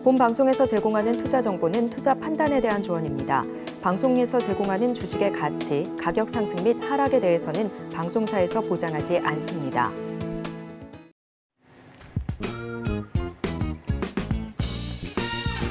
본 방송에서 제공하는 투자 정보는 투자 판단에 대한 조언입니다. 방송에서 제공하는 주식의 가치, 가격 상승 및 하락에 대해서는 방송사에서 보장하지 않습니다.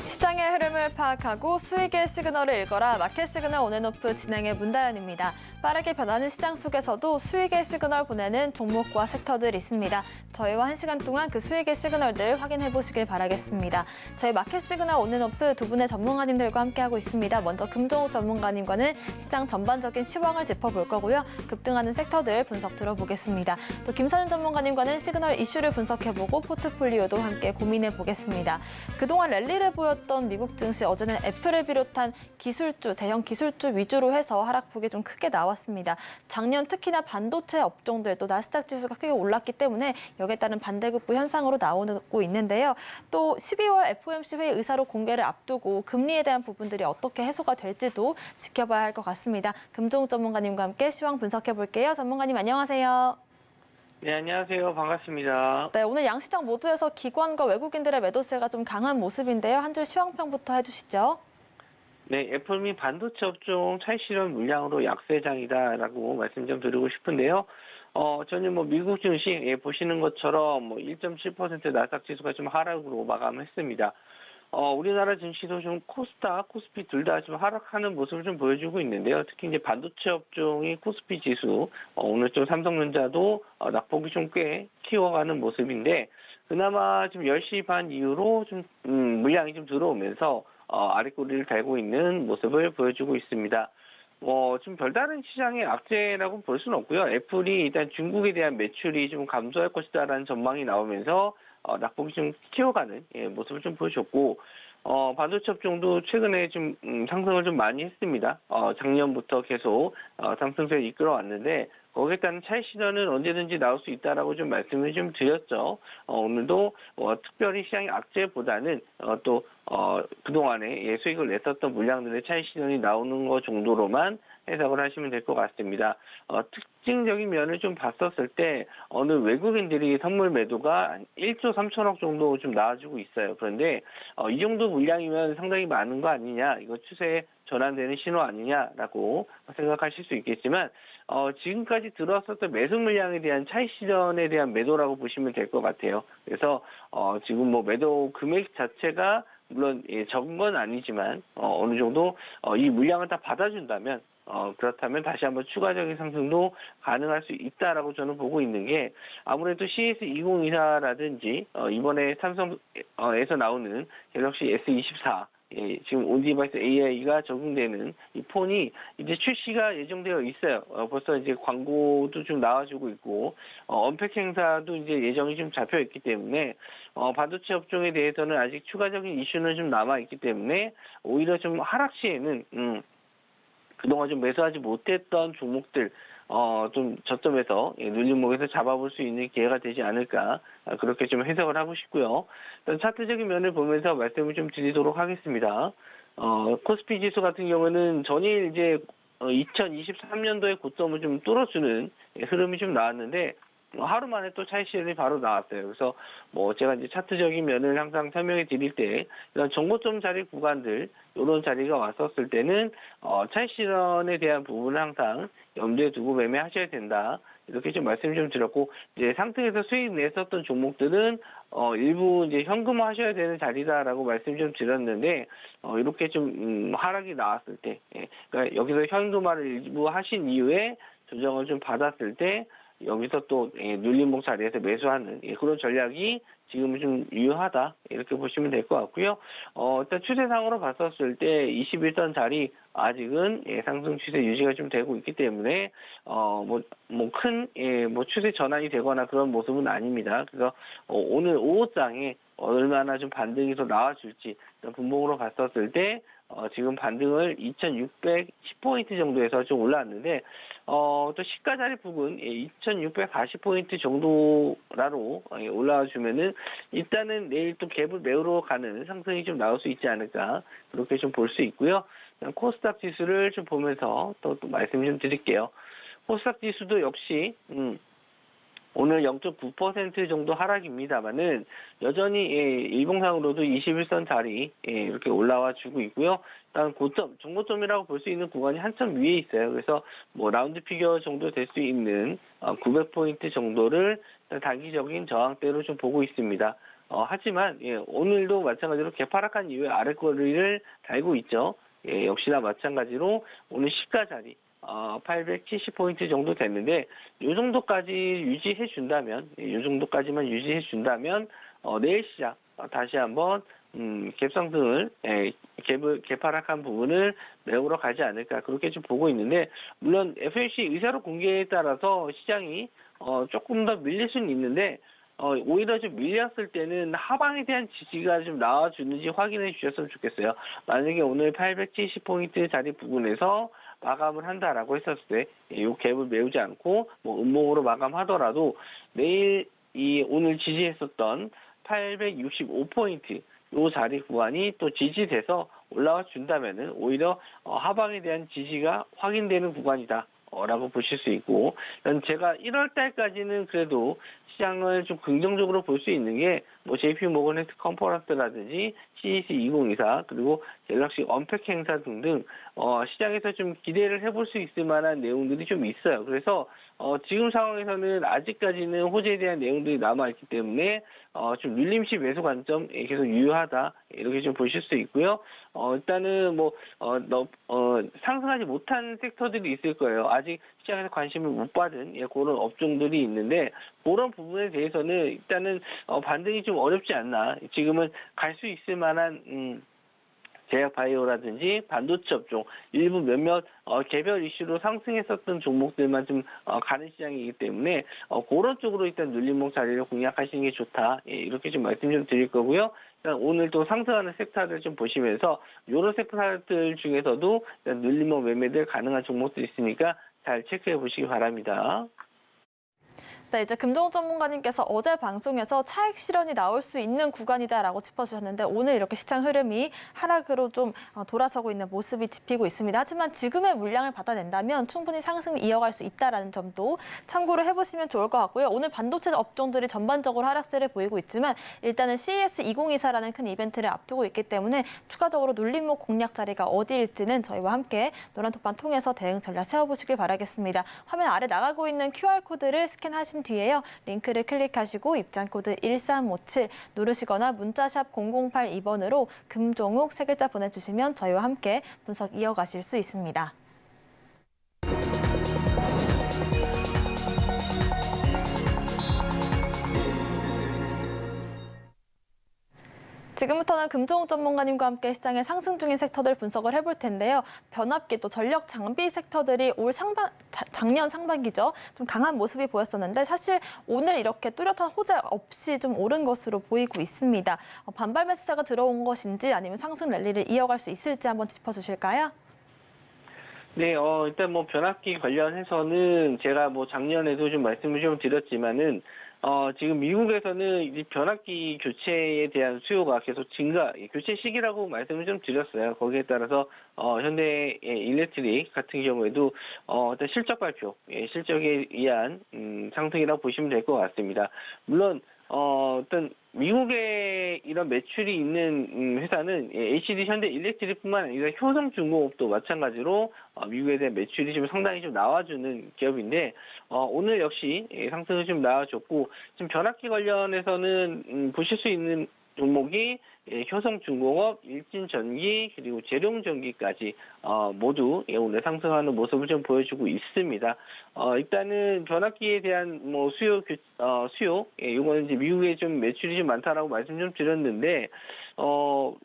시장의 흐름을 파악하고 수익의 시그널을 읽어라. 마켓 시그널 온앤오프 진행의 문다연입니다. 빠르게 변하는 시장 속에서도 수익의 시그널 보내는 종목과 섹터들 있습니다. 저희와 1시간 동안 그 수익의 시그널들 확인해 보시길 바라겠습니다. 저희 마켓 시그널 온앤오프 두 분의 전문가님들과 함께하고 있습니다. 먼저 금종욱 전문가님과는 시장 전반적인 시황을 짚어볼 거고요. 급등하는 섹터들 분석 들어보겠습니다. 또 김선윤 전문가님과는 시그널 이슈를 분석해보고 포트폴리오도 함께 고민해 보겠습니다. 그동안 랠리를 보였던 미국 증시 어제는 애플을 비롯한 기술주, 대형 기술주 위주로 해서 하락폭이 좀 크게 나왔습니다. 작년 특히나 반도체 업종들 또 나스닥 지수가 크게 올랐기 때문에 여기에 따른 반대급부 현상으로 나오고 있는데요. 또 12월 FOMC 회의 의사로 공개를 앞두고 금리에 대한 부분들이 어떻게 해소가 될지도 지켜봐야 할 것 같습니다. 금종욱 전문가님과 함께 시황 분석해 볼게요. 전문가님 안녕하세요. 네, 안녕하세요. 반갑습니다. 네, 오늘 양시장 모두에서 기관과 외국인들의 매도세가 좀 강한 모습인데요. 한 줄 시황평부터 해주시죠. 네, 애플 및 반도체 업종 차익 실현 물량으로 약세장이다라고 말씀 좀 드리고 싶은데요. 저는 미국 증시 보시는 것처럼 1.7% 나스닥 지수가 좀 하락으로 마감했습니다. 우리나라 증시도 좀 코스닥, 코스피 둘 다 좀 하락하는 모습을 좀 보여주고 있는데요. 특히 이제 반도체 업종이 코스피 지수, 오늘 좀 삼성전자도 낙폭이 좀 꽤 키워가는 모습인데, 그나마 지금 10시 반 이후로 좀, 물량이 좀 들어오면서, 아랫꼬리를 달고 있는 모습을 보여주고 있습니다. 좀 별다른 시장의 악재라고 볼 수는 없고요. 애플이 일단 중국에 대한 매출이 좀 감소할 것이다라는 전망이 나오면서 낙폭이 좀 키워가는 모습을 좀 보여줬고, 반도체 업종도 최근에 좀 상승을 좀 많이 했습니다. 작년부터 계속 상승세를 이끌어왔는데 거기에 따른 차익 실현은 언제든지 나올 수 있다라고 좀 말씀을 좀 드렸죠. 오늘도 특별히 시장의 악재보다는 또 그동안에 수익을 냈었던 물량들의 차익 실현이 나오는 것 정도로만 해석을 하시면 될 것 같습니다. 특징적인 면을 좀 봤었을 때 어느 외국인들이 선물 매도가 1조 3천억 정도 좀 나와주고 있어요. 그런데 이 정도 물량이면 상당히 많은 거 아니냐, 이거 추세에 전환되는 신호 아니냐라고 생각하실 수 있겠지만 지금까지 들어왔었던 매수 물량에 대한 차익 실현에 대한 매도라고 보시면 될 것 같아요. 그래서 지금 매도 금액 자체가 물론 적은 건 아니지만 어느 정도 이 물량을 다 받아준다면 그렇다면 다시 한번 추가적인 상승도 가능할 수 있다라고 저는 보고 있는 게, 아무래도 CS2024라든지 이번에 삼성에서 나오는 갤럭시 S24 지금 온디바이스 AI가 적용되는 이 폰이 이제 출시가 예정되어 있어요. 벌써 이제 광고도 좀 나와주고 있고, 언팩 행사도 이제 예정이 좀 잡혀 있기 때문에, 반도체 업종에 대해서는 아직 추가적인 이슈는 좀 남아 있기 때문에, 오히려 좀 하락 시에는, 그동안 좀 매수하지 못했던 종목들, 좀 저점에서 눌림목에서 잡아볼 수 있는 기회가 되지 않을까, 그렇게 좀 해석을 하고 싶고요. 일단 차트적인 면을 보면서 말씀을 좀 드리도록 하겠습니다. 코스피 지수 같은 경우는 전일 이제 2023년도의 고점을 좀 뚫어주는 흐름이 좀 나왔는데, 하루 만에 또 차익 실현이 바로 나왔어요. 그래서 제가 이제 차트적인 면을 항상 설명해 드릴 때 이런 정고점 자리 구간들, 이런 자리가 왔었을 때는 차익 실현에 대한 부분을 항상 염두에 두고 매매하셔야 된다, 이렇게 좀 말씀 좀 드렸고, 이제 상승에서 수익 냈었던 종목들은 일부 이제 현금화하셔야 되는 자리다라고 말씀 좀 드렸는데, 이렇게 좀 하락이 나왔을 때, 그러니까 여기서 현금화를 일부 하신 이후에 조정을 좀 받았을 때 여기서 또 눌림목 자리에서 매수하는 그런 전략이 지금은 좀 유효하다, 이렇게 보시면 될 것 같고요. 일단 추세상으로 봤었을 때 21선 자리 아직은 상승 추세 유지가 좀 되고 있기 때문에 큰 추세 전환이 되거나 그런 모습은 아닙니다. 그래서 오늘 오후장에 얼마나 좀 반등이 더 나와줄지, 분봉으로 봤었을 때 지금 반등을 2,610포인트 정도에서 좀 올라왔는데, 또 시가 자리 부근 2,640포인트 정도라로 올라와 주면은 일단은 내일 또 갭을 메우러 가는 상승이 좀 나올 수 있지 않을까, 그렇게 좀 볼 수 있고요. 코스닥 지수를 좀 보면서 또 말씀 좀 드릴게요. 코스닥 지수도 역시 오늘 0.9% 정도 하락입니다만은 여전히 일봉상으로도 21선 자리 이렇게 올라와 주고 있고요. 일단 고점, 정고점이라고 볼 수 있는 구간이 한참 위에 있어요. 그래서 뭐 라운드 피겨 정도 될 수 있는 900포인트 정도를 단기적인 저항대로 좀 보고 있습니다. 하지만 오늘도 마찬가지로 개파락한 이후에 아랫거리를 달고 있죠. 역시나 마찬가지로 오늘 시가 자리 870포인트 정도 됐는데, 요 정도까지 유지해 준다면, 요 정도까지만 유지해 준다면, 내일 시장, 다시 한번, 갭상승을, 개파락한 부분을 메우러 가지 않을까, 그렇게 좀 보고 있는데, 물론 FOMC 의사록 공개에 따라서 시장이, 조금 더 밀릴 수는 있는데, 오히려 좀 밀렸을 때는 하방에 대한 지지가 좀 나와주는지 확인해 주셨으면 좋겠어요. 만약에 오늘 870포인트 자리 부근에서 마감을 한다라고 했었을 때, 이 갭을 메우지 않고, 뭐, 음봉으로 마감하더라도, 내일 오늘 지지했었던 865포인트, 요 자리 구간이 또 지지돼서 올라와 준다면은, 오히려, 하방에 대한 지지가 확인되는 구간이다. 라고 보실 수 있고, 제가 1월 달까지는 그래도 시장을 좀 긍정적으로 볼 수 있는 게, 뭐, JP 모건 헬스 컨퍼런스라든지, CEC 2024, 그리고 갤럭시 언팩 행사 등등, 시장에서 좀 기대를 해볼 수 있을 만한 내용들이 좀 있어요. 그래서, 지금 상황에서는 아직까지는 호재에 대한 내용들이 남아있기 때문에, 좀 눌림시 매수 관점 계속 유효하다. 이렇게 좀 보실 수 있고요. 일단은 뭐, 상승하지 못한 섹터들이 있을 거예요. 아직 시장에서 관심을 못 받은 그런 업종들이 있는데, 그런 부분에 대해서는 일단은 반등이 좀 어렵지 않나. 지금은 갈 수 있을 만한 제약 바이오라든지 반도체 업종, 일부 몇몇 개별 이슈로 상승했었던 종목들만 좀 가는 시장이기 때문에 그런 쪽으로 일단 눌림목 자리를 공략하시는 게 좋다. 이렇게 좀 말씀 좀 드릴 거고요. 일단 오늘 또 상승하는 섹터를 좀 보시면서 이런 섹터들 중에서도 일단 눌림목 매매들 가능한 종목들이 있으니까 잘 체크해 보시기 바랍니다. 네, 이제 금종 전문가님께서 어제 방송에서 차익 실현이 나올 수 있는 구간이다라고 짚어주셨는데, 오늘 이렇게 시장 흐름이 하락으로 좀 돌아서고 있는 모습이 짚히고 있습니다. 하지만 지금의 물량을 받아낸다면 충분히 상승을 이어갈 수 있다는 점도 참고를 해보시면 좋을 것 같고요. 오늘 반도체 업종들이 전반적으로 하락세를 보이고 있지만, 일단은 CES 2024라는 큰 이벤트를 앞두고 있기 때문에 추가적으로 눌림목 공략 자리가 어디일지는 저희와 함께 노란톡방 통해서 대응 전략 세워보시길 바라겠습니다. 화면 아래 나가고 있는 QR코드를 스캔하신 뒤에요. 링크를 클릭하시고 입장코드 1357 누르시거나 문자샵 0082번으로 금종욱 세 글자 보내주시면 저희와 함께 분석 이어가실 수 있습니다. 지금부터는 금종욱 전문가님과 함께 시장의 상승 중인 섹터들 분석을 해볼 텐데요. 변압기 또 전력 장비 섹터들이 작년 상반기죠. 좀 강한 모습이 보였었는데 사실 오늘 이렇게 뚜렷한 호재 없이 좀 오른 것으로 보이고 있습니다. 반발 매수자가 들어온 것인지 아니면 상승 랠리를 이어갈 수 있을지 한번 짚어주실까요? 네, 일단 뭐 변압기 관련해서는 제가 뭐 작년에도 좀 말씀을 좀 드렸지만은 지금 미국에서는 이 변압기 교체에 대한 수요가 계속 증가, 교체 시기라고 말씀을 좀 드렸어요. 거기에 따라서 현대 일렉트릭 같은 경우에도 일단 실적 발표, 실적에 의한 상승이라고 보시면 될 것 같습니다. 물론 어떤 미국에 이런 매출이 있는 회사는 HD 현대 일렉트릭뿐만 아니라 효성중공업도 마찬가지로 미국에 대한 매출이 좀 상당히 좀 나와주는 기업인데 오늘 역시 상승을 좀 나와줬고 지금 변압기 관련해서는 보실 수 있는 종목이 효성중공업, 일진전기 그리고 재룡전기까지 모두 오늘 상승하는 모습을 좀 보여주고 있습니다. 일단은 변압기에 대한 뭐 수요, 이거는 이제 미국에 좀 매출이 좀 많다라고 말씀 좀 드렸는데 뭐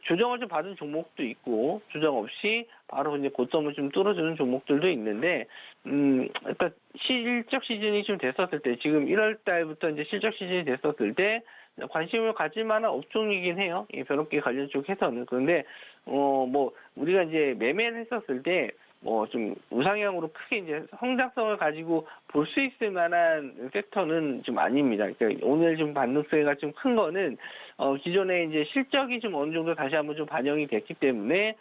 조정을 좀 받은 종목도 있고 조정 없이 바로 이제 고점을 좀 뚫어주는 종목들도 있는데 일단 실적 시즌이 좀 됐었을 때 지금 1월 달부터 이제 실적 시즌이 됐었을 때 관심을 가질 만한 업종이긴 해요. 이 변압기 관련 쪽에서는. 그런데 뭐 우리가 이제 매매를 했었을 때 좀 우상향으로 크게 이제 성장성을 가지고 볼 수 있을 만한 섹터는 좀 아닙니다. 그러니까 오늘 좀 반등세가 좀 큰 거는 기존에 이제 실적이 좀 어느 정도 다시 한번 좀 반영이 됐기 때문에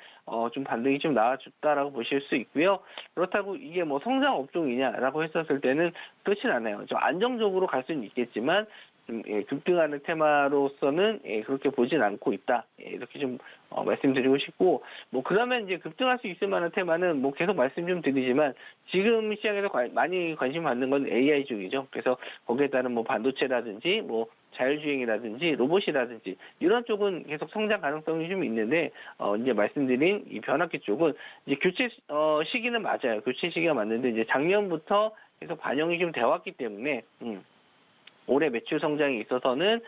좀 반등이 좀 나와줬다라고 보실 수 있고요. 그렇다고 이게 뭐 성장 업종이냐라고 했었을 때는 그렇진 않아요. 좀 안정적으로 갈 수는 있겠지만 좀 급등하는 테마로서는 그렇게 보진 않고 있다. 이렇게 좀 말씀드리고 싶고, 뭐 그러면 이제 급등할 수 있을 만한 테마는 뭐 계속 말씀 좀 드리지만 지금 시장에서 많이 관심 받는 건 AI 쪽이죠. 그래서 거기에 따른 뭐 반도체라든지 뭐 자율주행이라든지 로봇이라든지 이런 쪽은 계속 성장 가능성이 좀 있는데 이제 말씀드린 이 변압기 쪽은 이제 교체 시기는 맞아요. 교체 시기가 맞는데 이제 작년부터 계속 반영이 좀 되어 왔기 때문에 올해 매출 성장에 있어서는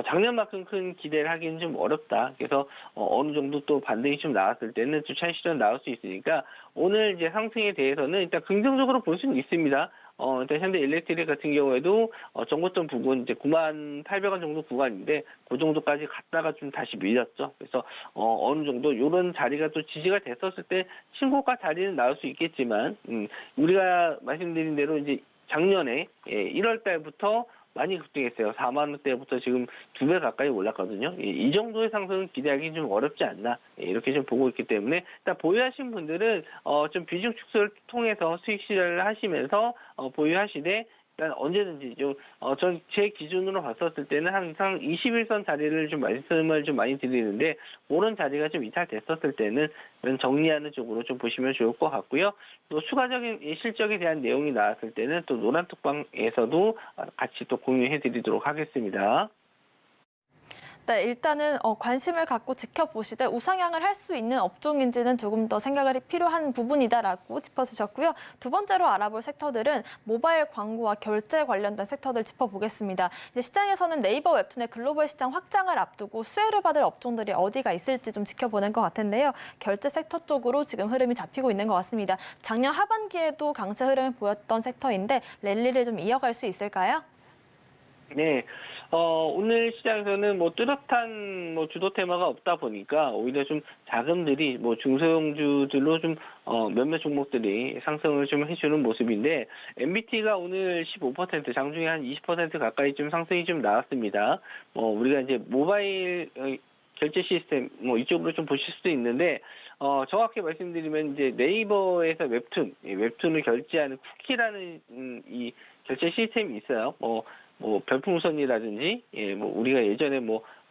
작년만큼 큰 기대를 하기는 좀 어렵다. 그래서 어느 정도 또 반등이 좀 나왔을 때는 좀 차익 실현 나올 수 있으니까 오늘 이제 상승에 대해서는 일단 긍정적으로 볼 수는 있습니다. 일단 현대 일렉트릭 같은 경우에도 정고점 부근 이제 98,800원 정도 구간인데 그 정도까지 갔다가 좀 다시 밀렸죠. 그래서 어느 정도 이런 자리가 또 지지가 됐었을 때 신고가 자리는 나올 수 있겠지만 우리가 말씀드린 대로 이제 작년에 1월 달부터 많이 급등했어요. 4만 원대부터 지금 2배 가까이 올랐거든요. 이 정도의 상승은 기대하기 좀 어렵지 않나 이렇게 좀 보고 있기 때문에 일단 보유하신 분들은 좀 비중 축소를 통해서 수익 실현을 하시면서 보유하시되 일단 언제든지 전 제 기준으로 봤었을 때는 항상 21선 자리를 좀 말씀을 좀 많이 드리는데 그런 자리가 좀 이탈됐었을 때는 정리하는 쪽으로 좀 보시면 좋을 것 같고요. 또 추가적인 실적에 대한 내용이 나왔을 때는 또 노란톡방에서도 같이 또 공유해드리도록 하겠습니다. 네, 일단은 관심을 갖고 지켜보시되 우상향을 할 수 있는 업종인지는 조금 더 생각이 필요한 부분이다라고 짚어주셨고요. 두 번째로 알아볼 섹터들은 모바일 광고와 결제 관련된 섹터들 짚어보겠습니다. 이제 시장에서는 네이버 웹툰의 글로벌 시장 확장을 앞두고 수혜를 받을 업종들이 어디가 있을지 좀 지켜보는 것 같은데요. 결제 섹터 쪽으로 지금 흐름이 잡히고 있는 것 같습니다. 작년 하반기에도 강세 흐름을 보였던 섹터인데 랠리를 좀 이어갈 수 있을까요? 네. 오늘 시장에서는 뭐 뚜렷한 주도 테마가 없다 보니까 오히려 좀 자금들이 중소형주들로 좀 몇몇 종목들이 상승을 좀 해주는 모습인데 MBT가 오늘 15% 장중에 한 20% 가까이 좀 상승이 좀 나왔습니다. 우리가 이제 모바일 결제 시스템 이쪽으로 좀 보실 수도 있는데 정확히 말씀드리면 이제 네이버에서 웹툰을 결제하는 쿠키라는 이 결제 시스템이 있어요. 별풍선이라든지 우리가 예전에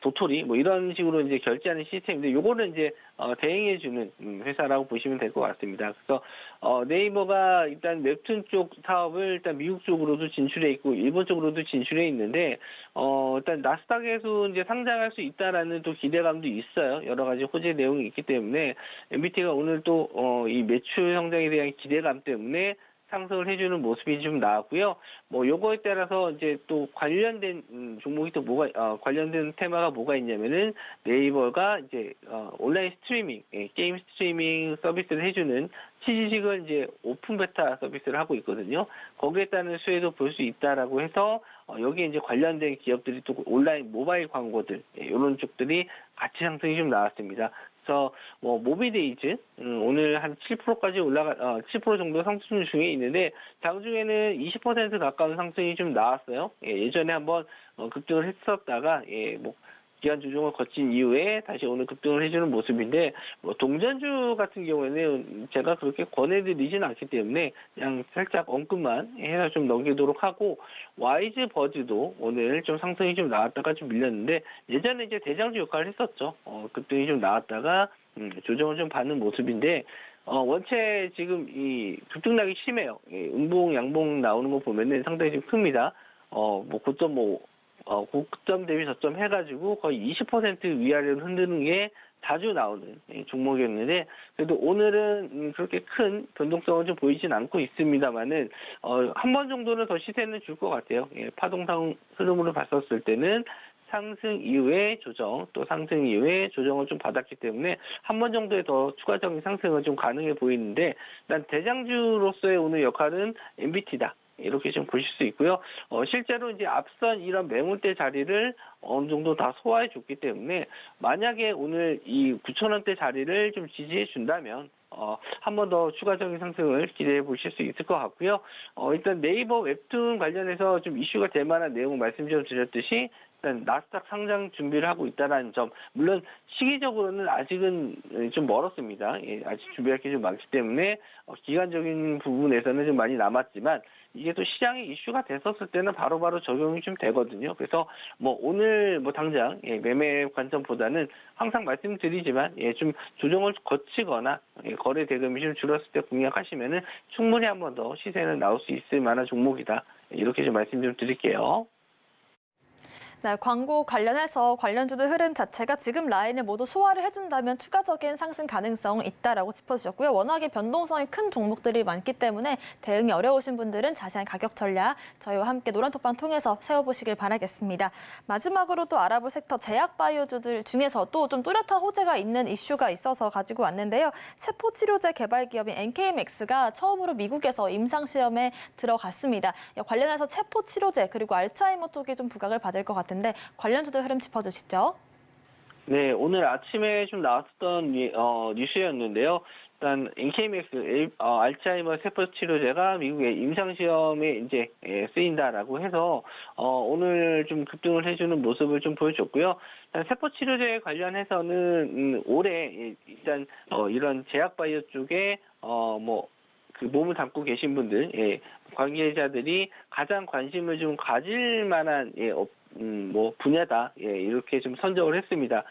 도토리 이런 식으로 이제 결제하는 시스템인데 요거는 이제 대행해 주는 회사라고 보시면 될 것 같습니다. 그래서 네이버가 일단 웹툰 쪽 사업을 일단 미국 쪽으로도 진출해 있고 일본 쪽으로도 진출해 있는데 일단 나스닥에서 이제 상장할 수 있다라는 또 기대감도 있어요. 여러 가지 호재 내용이 있기 때문에 MBT가 오늘 또 이 매출 성장에 대한 기대감 때문에 상승을 해주는 모습이 좀 나왔고요. 요거에 따라서 이제 또 관련된 종목이 또 관련된 테마가 뭐가 있냐면은 네이버가 이제 온라인 스트리밍, 게임 스트리밍 서비스를 해주는 치지직을 이제 오픈 베타 서비스를 하고 있거든요. 거기에 따른 수혜도 볼 수 있다라고 해서 여기에 이제 관련된 기업들이 또 온라인 모바일 광고들 이런 쪽들이 같이 상승이 좀 나왔습니다. 그래서 모비데이즈 오늘 한 7%까지 7% 정도 상승 중에 있는데 장중에는 20% 가까운 상승이 좀 나왔어요. 예전에 한번 급등을 했었다가 기간 조정을 거친 이후에 다시 오늘 급등을 해주는 모습인데 동전주 같은 경우에는 제가 그렇게 권해드리진 않기 때문에 그냥 살짝 언급만 해서 좀 넘기도록 하고 와이즈 버즈도 오늘 좀 상승이 좀 나왔다가 좀 밀렸는데 예전에 이제 대장주 역할을 했었죠. 급등이 좀 나왔다가 조정을 좀 받는 모습인데 원체 지금 이 급등락이 심해요. 음봉 양봉 나오는 거 보면은 상당히 좀 큽니다. 9.5 고점 대비 저점 해가지고 거의 20% 위아래로 흔드는 게 자주 나오는 종목이었는데 그래도 오늘은 그렇게 큰 변동성은 좀 보이진 않고 있습니다만은 한 번 정도는 더 시세는 줄 것 같아요. 파동상 흐름으로 봤었을 때는 상승 이후에 조정, 또 상승 이후에 조정을 좀 받았기 때문에 한 번 정도의 더 추가적인 상승은 좀 가능해 보이는데 일단 대장주로서의 오늘 역할은 MBT다. 이렇게 좀 보실 수 있고요. 실제로 이제 앞선 이런 매물대 자리를 어느 정도 다 소화해 줬기 때문에 만약에 오늘 이 9,000원대 자리를 좀 지지해 준다면 한 번 더 추가적인 상승을 기대해 보실 수 있을 것 같고요. 일단 네이버 웹툰 관련해서 좀 이슈가 될 만한 내용을 말씀 좀 드렸듯이 일단 나스닥 상장 준비를 하고 있다는 점, 물론 시기적으로는 아직은 좀 멀었습니다. 예, 아직 준비할 게 좀 많기 때문에 기간적인 부분에서는 좀 많이 남았지만 이게 또 시장에 이슈가 됐었을 때는 바로바로 적용이 좀 되거든요. 그래서 뭐 오늘 뭐 당장 매매 관점보다는 항상 말씀드리지만 좀 조정을 거치거나 거래 대금이 좀 줄었을 때 공략하시면은 충분히 한 번 더 시세는 나올 수 있을 만한 종목이다. 이렇게 좀 말씀 좀 드릴게요. 네, 광고 관련해서 관련주들 흐름 자체가 지금 라인을 모두 소화를 해준다면 추가적인 상승 가능성 있다라고 짚어주셨고요. 워낙에 변동성이 큰 종목들이 많기 때문에 대응이 어려우신 분들은 자세한 가격 전략 저희와 함께 노란톡방 통해서 세워보시길 바라겠습니다. 마지막으로 또 알아볼 섹터 제약바이오주들 중에서도 좀 뚜렷한 호재가 있는 이슈가 있어서 가지고 왔는데요. 세포치료제 개발 기업인 NK맥스가 처음으로 미국에서 임상시험에 들어갔습니다. 관련해서 세포치료제 그리고 알츠하이머 쪽이 좀 부각을 받을 것 같은데 관련주들 흐름 짚어주시죠. 네, 오늘 아침에 좀 나왔던 뉴스였는데요. 일단 NK맥스 알츠하이머 세포 치료제가 미국의 임상 시험에 이제 쓰인다라고 해서 오늘 좀 급등을 해주는 모습을 좀 보여줬고요. 세포 치료제 관련해서는 올해 일단 이런 제약바이오 쪽에 그 몸을 담고 계신 분들, 관계자들이 가장 관심을 좀 가질 만한 분야다, 이렇게 좀 선정을 했습니다.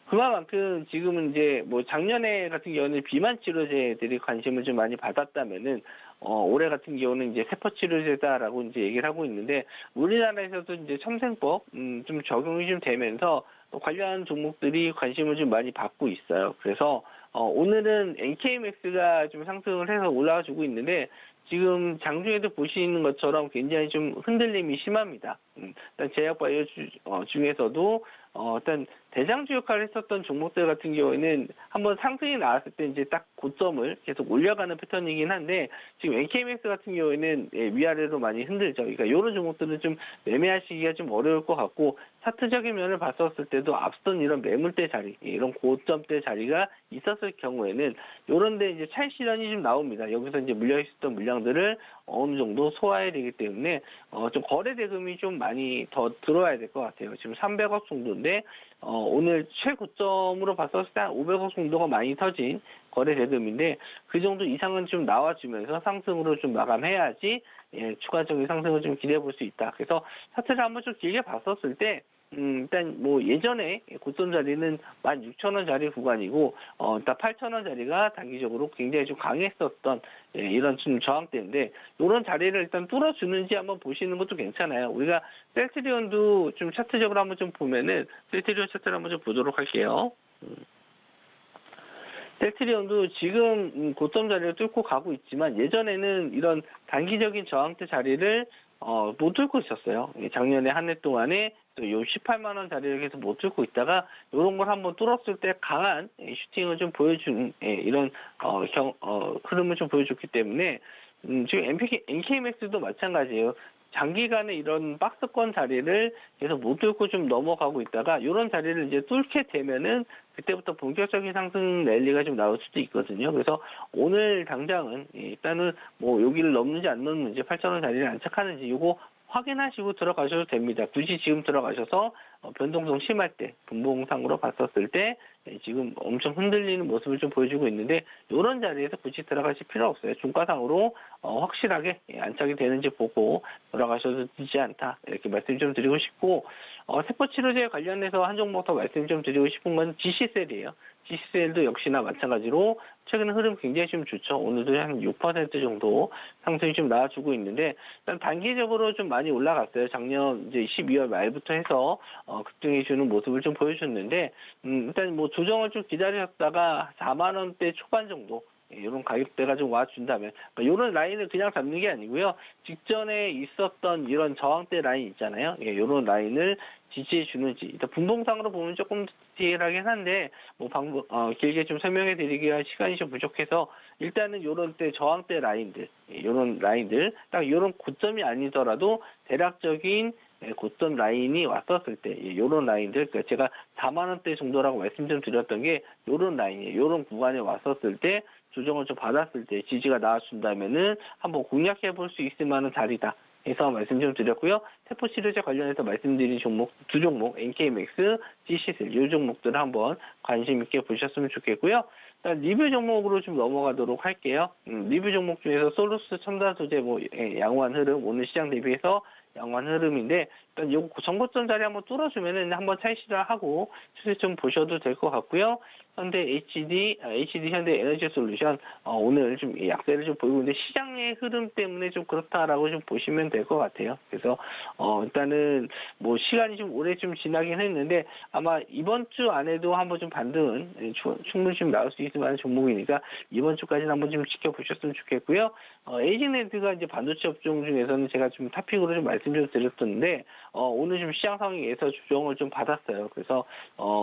그만큼 지금은 이제 뭐 작년에 같은 경우는 비만 치료제들이 관심을 좀 많이 받았다면은 올해 같은 경우는 이제 세포 치료제다라고 이제 얘기를 하고 있는데 우리나라에서도 이제 첨생법 좀 적용이 좀 되면서 관련 종목들이 관심을 좀 많이 받고 있어요. 그래서 오늘은 NK맥스가 좀 상승을 해서 올라와 주고 있는데 지금 장중에도 보시는 것처럼 굉장히 좀 흔들림이 심합니다. 일단 제약바이오 중에서도 일단 대장주 역할을 했었던 종목들 같은 경우에는 한번 상승이 나왔을 때 이제 딱 고점을 계속 올려가는 패턴이긴 한데 지금 NK맥스 같은 경우에는 위아래로 많이 흔들죠. 그러니까 이런 종목들은 좀 매매하시기가 좀 어려울 것 같고 차트적인 면을 봤었을 때도 앞선 이런 매물대 자리, 이런 고점대 자리가 있었을 경우에는 이런데 이제 차익 실현이 좀 나옵니다. 여기서 이제 물려 있었던 물량들을 어느 정도 소화해야 되기 때문에 좀 거래 대금이 좀 많이 더 들어와야 될 것 같아요. 지금 300억 정도인데 오늘 최고점으로 봤었을 때 한 500억 정도가 많이 터진 거래 대금인데 그 정도 이상은 좀 나와주면서 상승으로 좀 마감해야지 추가적인 상승을 좀 기대해 볼 수 있다. 그래서 차트를 한번 좀 길게 봤었을 때 일단 뭐 예전에 고점 자리는 16,000원 자리 구간이고 일단 8,000원 자리가 단기적으로 굉장히 좀 강했었던 이런 좀 저항대인데 이런 자리를 일단 뚫어주는지 한번 보시는 것도 괜찮아요. 우리가 셀트리온도 좀 차트적으로 한번 좀 보면은 셀트리온 차트를 한번 좀 보도록 할게요. 셀트리온도 지금 고점 자리를 뚫고 가고 있지만 예전에는 이런 단기적인 저항대 자리를 못 뚫고 있었어요. 작년에 한 해 동안에 또 요 18만 원 자리를 계속 못 뚫고 있다가 이런 걸 한번 뚫었을 때 강한 슈팅을 좀 보여준 이런 흐름을 좀 보여줬기 때문에 지금 NK맥스도 마찬가지예요. 장기간에 이런 박스권 자리를 계속 못 뚫고 좀 넘어가고 있다가 이런 자리를 이제 뚫게 되면은 그때부터 본격적인 상승 랠리가 좀 나올 수도 있거든요. 그래서 오늘 당장은 일단은 뭐 여기를 넘는지 안 넘는지 8,000원 자리를 안착하는지 이거 확인하시고 들어가셔도 됩니다. 굳이 지금 들어가셔서 변동성 심할 때 분봉상으로 봤었을 때 지금 엄청 흔들리는 모습을 좀 보여주고 있는데 이런 자리에서 굳이 들어가실 필요 없어요. 종가상으로 확실하게 안착이 되는지 보고 들어가셔도 되지 않다. 이렇게 말씀 좀 드리고 싶고 세포치료제 관련해서 한 종목 더 말씀 좀 드리고 싶은 건 GC셀이에요. GC셀도 역시나 마찬가지로 최근 흐름 굉장히 좀 좋죠. 오늘도 한 6% 정도 상승이 좀 나와주고 있는데 일단 단기적으로 좀 많이 올라갔어요. 작년 이제 12월 말부터 해서 급등해주는 모습을 좀 보여줬는데 일단 뭐 조정을 좀 기다렸다가 4만 원대 초반 정도 이런 가격대가 좀 와준다면, 그러니까 이런 라인을 그냥 잡는 게 아니고요. 직전에 있었던 이런 저항대 라인 있잖아요. 이런 라인을 지지해 주는지, 일단 분봉상으로 보면 조금 디테일하긴 한데 뭐 길게 좀 설명해 드리기 위한 시간이 좀 부족해서 일단은 요런 때 저항대 라인들, 요런 라인들 딱 요런 고점이 아니더라도 대략적인 고점 라인이 왔었을 때 요런 라인들, 그러니까 제가 4만 원대 정도라고 말씀 좀 드렸던 게 요런 라인이에요. 요런 구간에 왔었을 때 조정을 좀 받았을 때 지지가 나와준다면은 한번 공략해 볼 수 있을 만한 자리다 해서 말씀 좀 드렸고요. 세포 치료제 관련해서 말씀드린 종목 두 종목 NK맥스, GC셀 이 종목들을 한번 관심 있게 보셨으면 좋겠고요. 일단 리뷰 종목으로 좀 넘어가도록 할게요. 리뷰 종목 중에서 솔루스 첨단 소재 양호한 흐름, 오늘 시장 대비해서 양호한 흐름인데 일단 요 정고점 자리 한번 뚫어주면은 한번 차익 실현하고 추세 좀 보셔도 될 것 같고요. 현대 HD 현대 에너지 솔루션 오늘 좀 약세를 좀 보이고 있는데 시장의 흐름 때문에 좀 그렇다라고 좀 보시면 될 것 같아요. 그래서 일단은 뭐 시간이 좀 오래 좀 지나긴 했는데 아마 이번 주 안에도 한번 좀 반등은 충분히 좀 나올 수 있을 만한 종목이니까 이번 주까지는 한번 좀 지켜보셨으면 좋겠고요. 에이징랜드가 이제 반도체 업종 중에서는 제가 좀 탑픽으로 좀 말씀 좀 드렸었는데 오늘 좀 시장 상황에서 조정을 좀 받았어요. 그래서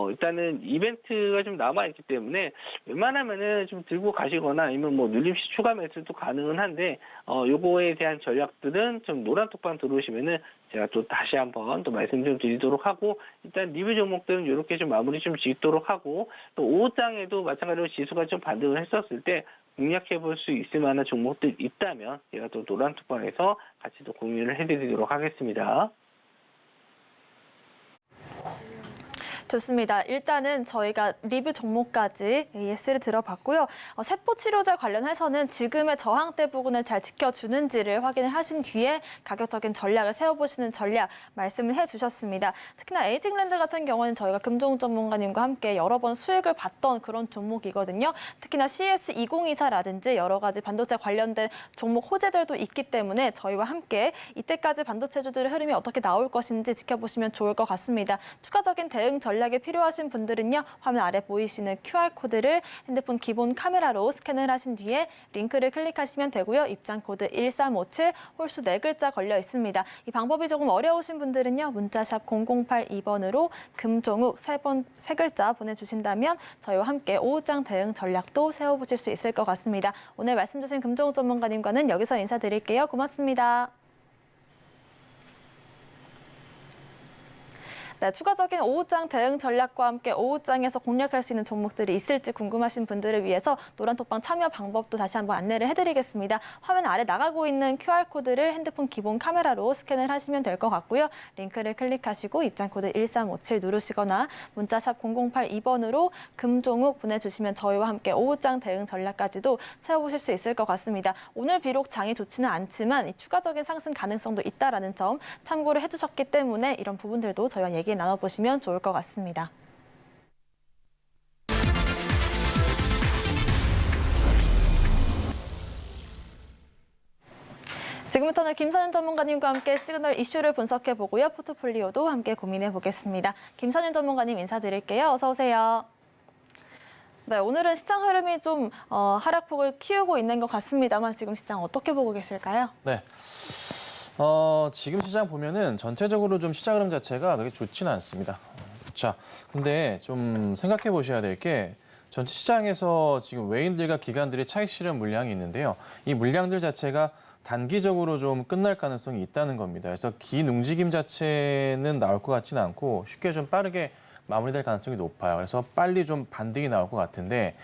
일단은 이벤트가 좀 남아있기 때문에 웬만하면은 좀 들고 가시거나 아니면 뭐 눌림시 추가 매수도 가능은 한데 요거에 대한 전략들은 좀 노란 톡방 들어오시면은 제가 또 다시 한번 또 말씀 좀 드리도록 하고 일단 리뷰 종목들은 이렇게 좀 마무리 좀 짓도록 하고 또 5장에도 마찬가지로 지수가 좀 반등을 했었을 때 공략해 볼 수 있을 만한 종목들 있다면 제가 또 노란 톡방에서 같이 또 공유를 해드리도록 하겠습니다. 좋습니다. 일단은 저희가 리뷰 종목까지 AS를 들어봤고요. 세포 치료제 관련해서는 지금의 저항대 부분을 잘 지켜주는지를 확인을 하신 뒤에 가격적인 전략을 세워보시는 전략 말씀을 해주셨습니다. 특히나 에이징랜드 같은 경우는 저희가 금종 전문가님과 함께 여러 번 수익을 봤던 그런 종목이거든요. 특히나 CS2024라든지 여러 가지 반도체 관련된 종목 호재들도 있기 때문에 저희와 함께 이때까지 반도체주들의 흐름이 어떻게 나올 것인지 지켜보시면 좋을 것 같습니다. 추가적인 대응 전략이 필요하신 분들은요. 화면 아래 보이시는 QR코드를 핸드폰 기본 카메라로 스캔을 하신 뒤에 링크를 클릭하시면 되고요. 입장코드 1357, 홀수 4글자 걸려 있습니다. 이 방법이 조금 어려우신 분들은요. 문자샵 0082번으로 금종욱 3글자 보내주신다면 저희와 함께 오후장 대응 전략도 세워보실 수 있을 것 같습니다. 오늘 말씀 주신 금종욱 전문가님과는 여기서 인사드릴게요. 고맙습니다. 네, 추가적인 오후장 대응 전략과 함께 오후장에서 공략할 수 있는 종목들이 있을지 궁금하신 분들을 위해서 노란톡방 참여 방법도 다시 한번 안내를 해드리겠습니다. 화면 아래 나가고 있는 QR코드를 핸드폰 기본 카메라로 스캔을 하시면 될 것 같고요. 링크를 클릭하시고 입장코드 1357 누르시거나 문자샵 0082번으로 금종욱 보내주시면 저희와 함께 오후장 대응 전략까지도 세워보실 수 있을 것 같습니다. 오늘 비록 장이 좋지는 않지만 이 추가적인 상승 가능성도 있다라는 점 참고를 해주셨기 때문에 이런 부분들도 저희와 얘기 나눠보시면 좋을 것 같습니다. 지금부터는 김선윤 전문가님과 함께 시그널 이슈를 분석해보고요. 포트폴리오도 함께 고민해보겠습니다. 김선윤 전문가님 인사드릴게요. 어서 오세요. 네, 오늘은 시장 흐름이 좀 하락폭을 키우고 있는 것 같습니다만 지금 시장 어떻게 보고 계실까요? 네. 지금 시장 보면은 전체적으로 좀 시장 흐름 자체가 그렇게 좋지는 않습니다. 자, 근데 좀 생각해 보셔야 될 게 전체 시장에서 지금 외인들과 기관들의 차익 실현 물량이 있는데요. 이 물량들 자체가 단기적으로 좀 끝날 가능성이 있다는 겁니다. 그래서 긴 움직임 자체는 나올 것 같지는 않고 쉽게 좀 빠르게 마무리될 가능성이 높아요. 그래서 빨리 좀 반등이 나올 것 같은데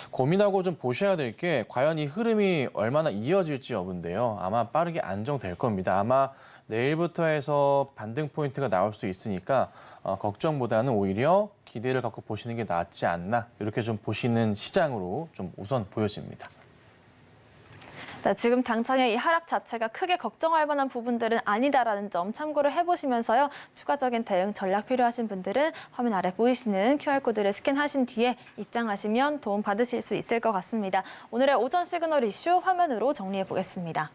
고민하고 좀 보셔야 될 게 과연 이 흐름이 얼마나 이어질지 여부인데요. 아마 빠르게 안정될 겁니다. 아마 내일부터 해서 반등 포인트가 나올 수 있으니까 걱정보다는 오히려 기대를 갖고 보시는 게 낫지 않나 이렇게 좀 보시는 시장으로 좀 우선 보여집니다. 네, 지금 당장의 이 하락 자체가 크게 걱정할 만한 부분들은 아니다라는 점 참고를 해보시면서요. 추가적인 대응 전략 필요하신 분들은 화면 아래 보이시는 QR코드를 스캔하신 뒤에 입장하시면 도움 받으실 수 있을 것 같습니다. 오늘의 오전 시그널 이슈 화면으로 정리해 보겠습니다.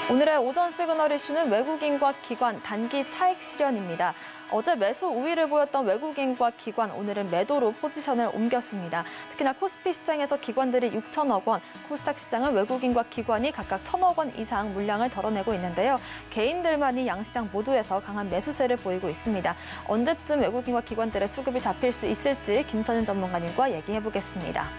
오늘의 오전 시그널 이슈는 외국인과 기관 단기 차익 실현입니다. 어제 매수 우위를 보였던 외국인과 기관, 오늘은 매도로 포지션을 옮겼습니다. 특히나 코스피 시장에서 기관들이 6천억 원, 코스닥 시장은 외국인과 기관이 각각 1,000억 원 이상 물량을 덜어내고 있는데요. 개인들만이 양시장 모두에서 강한 매수세를 보이고 있습니다. 언제쯤 외국인과 기관들의 수급이 잡힐 수 있을지 김선윤 전문가님과 얘기해보겠습니다.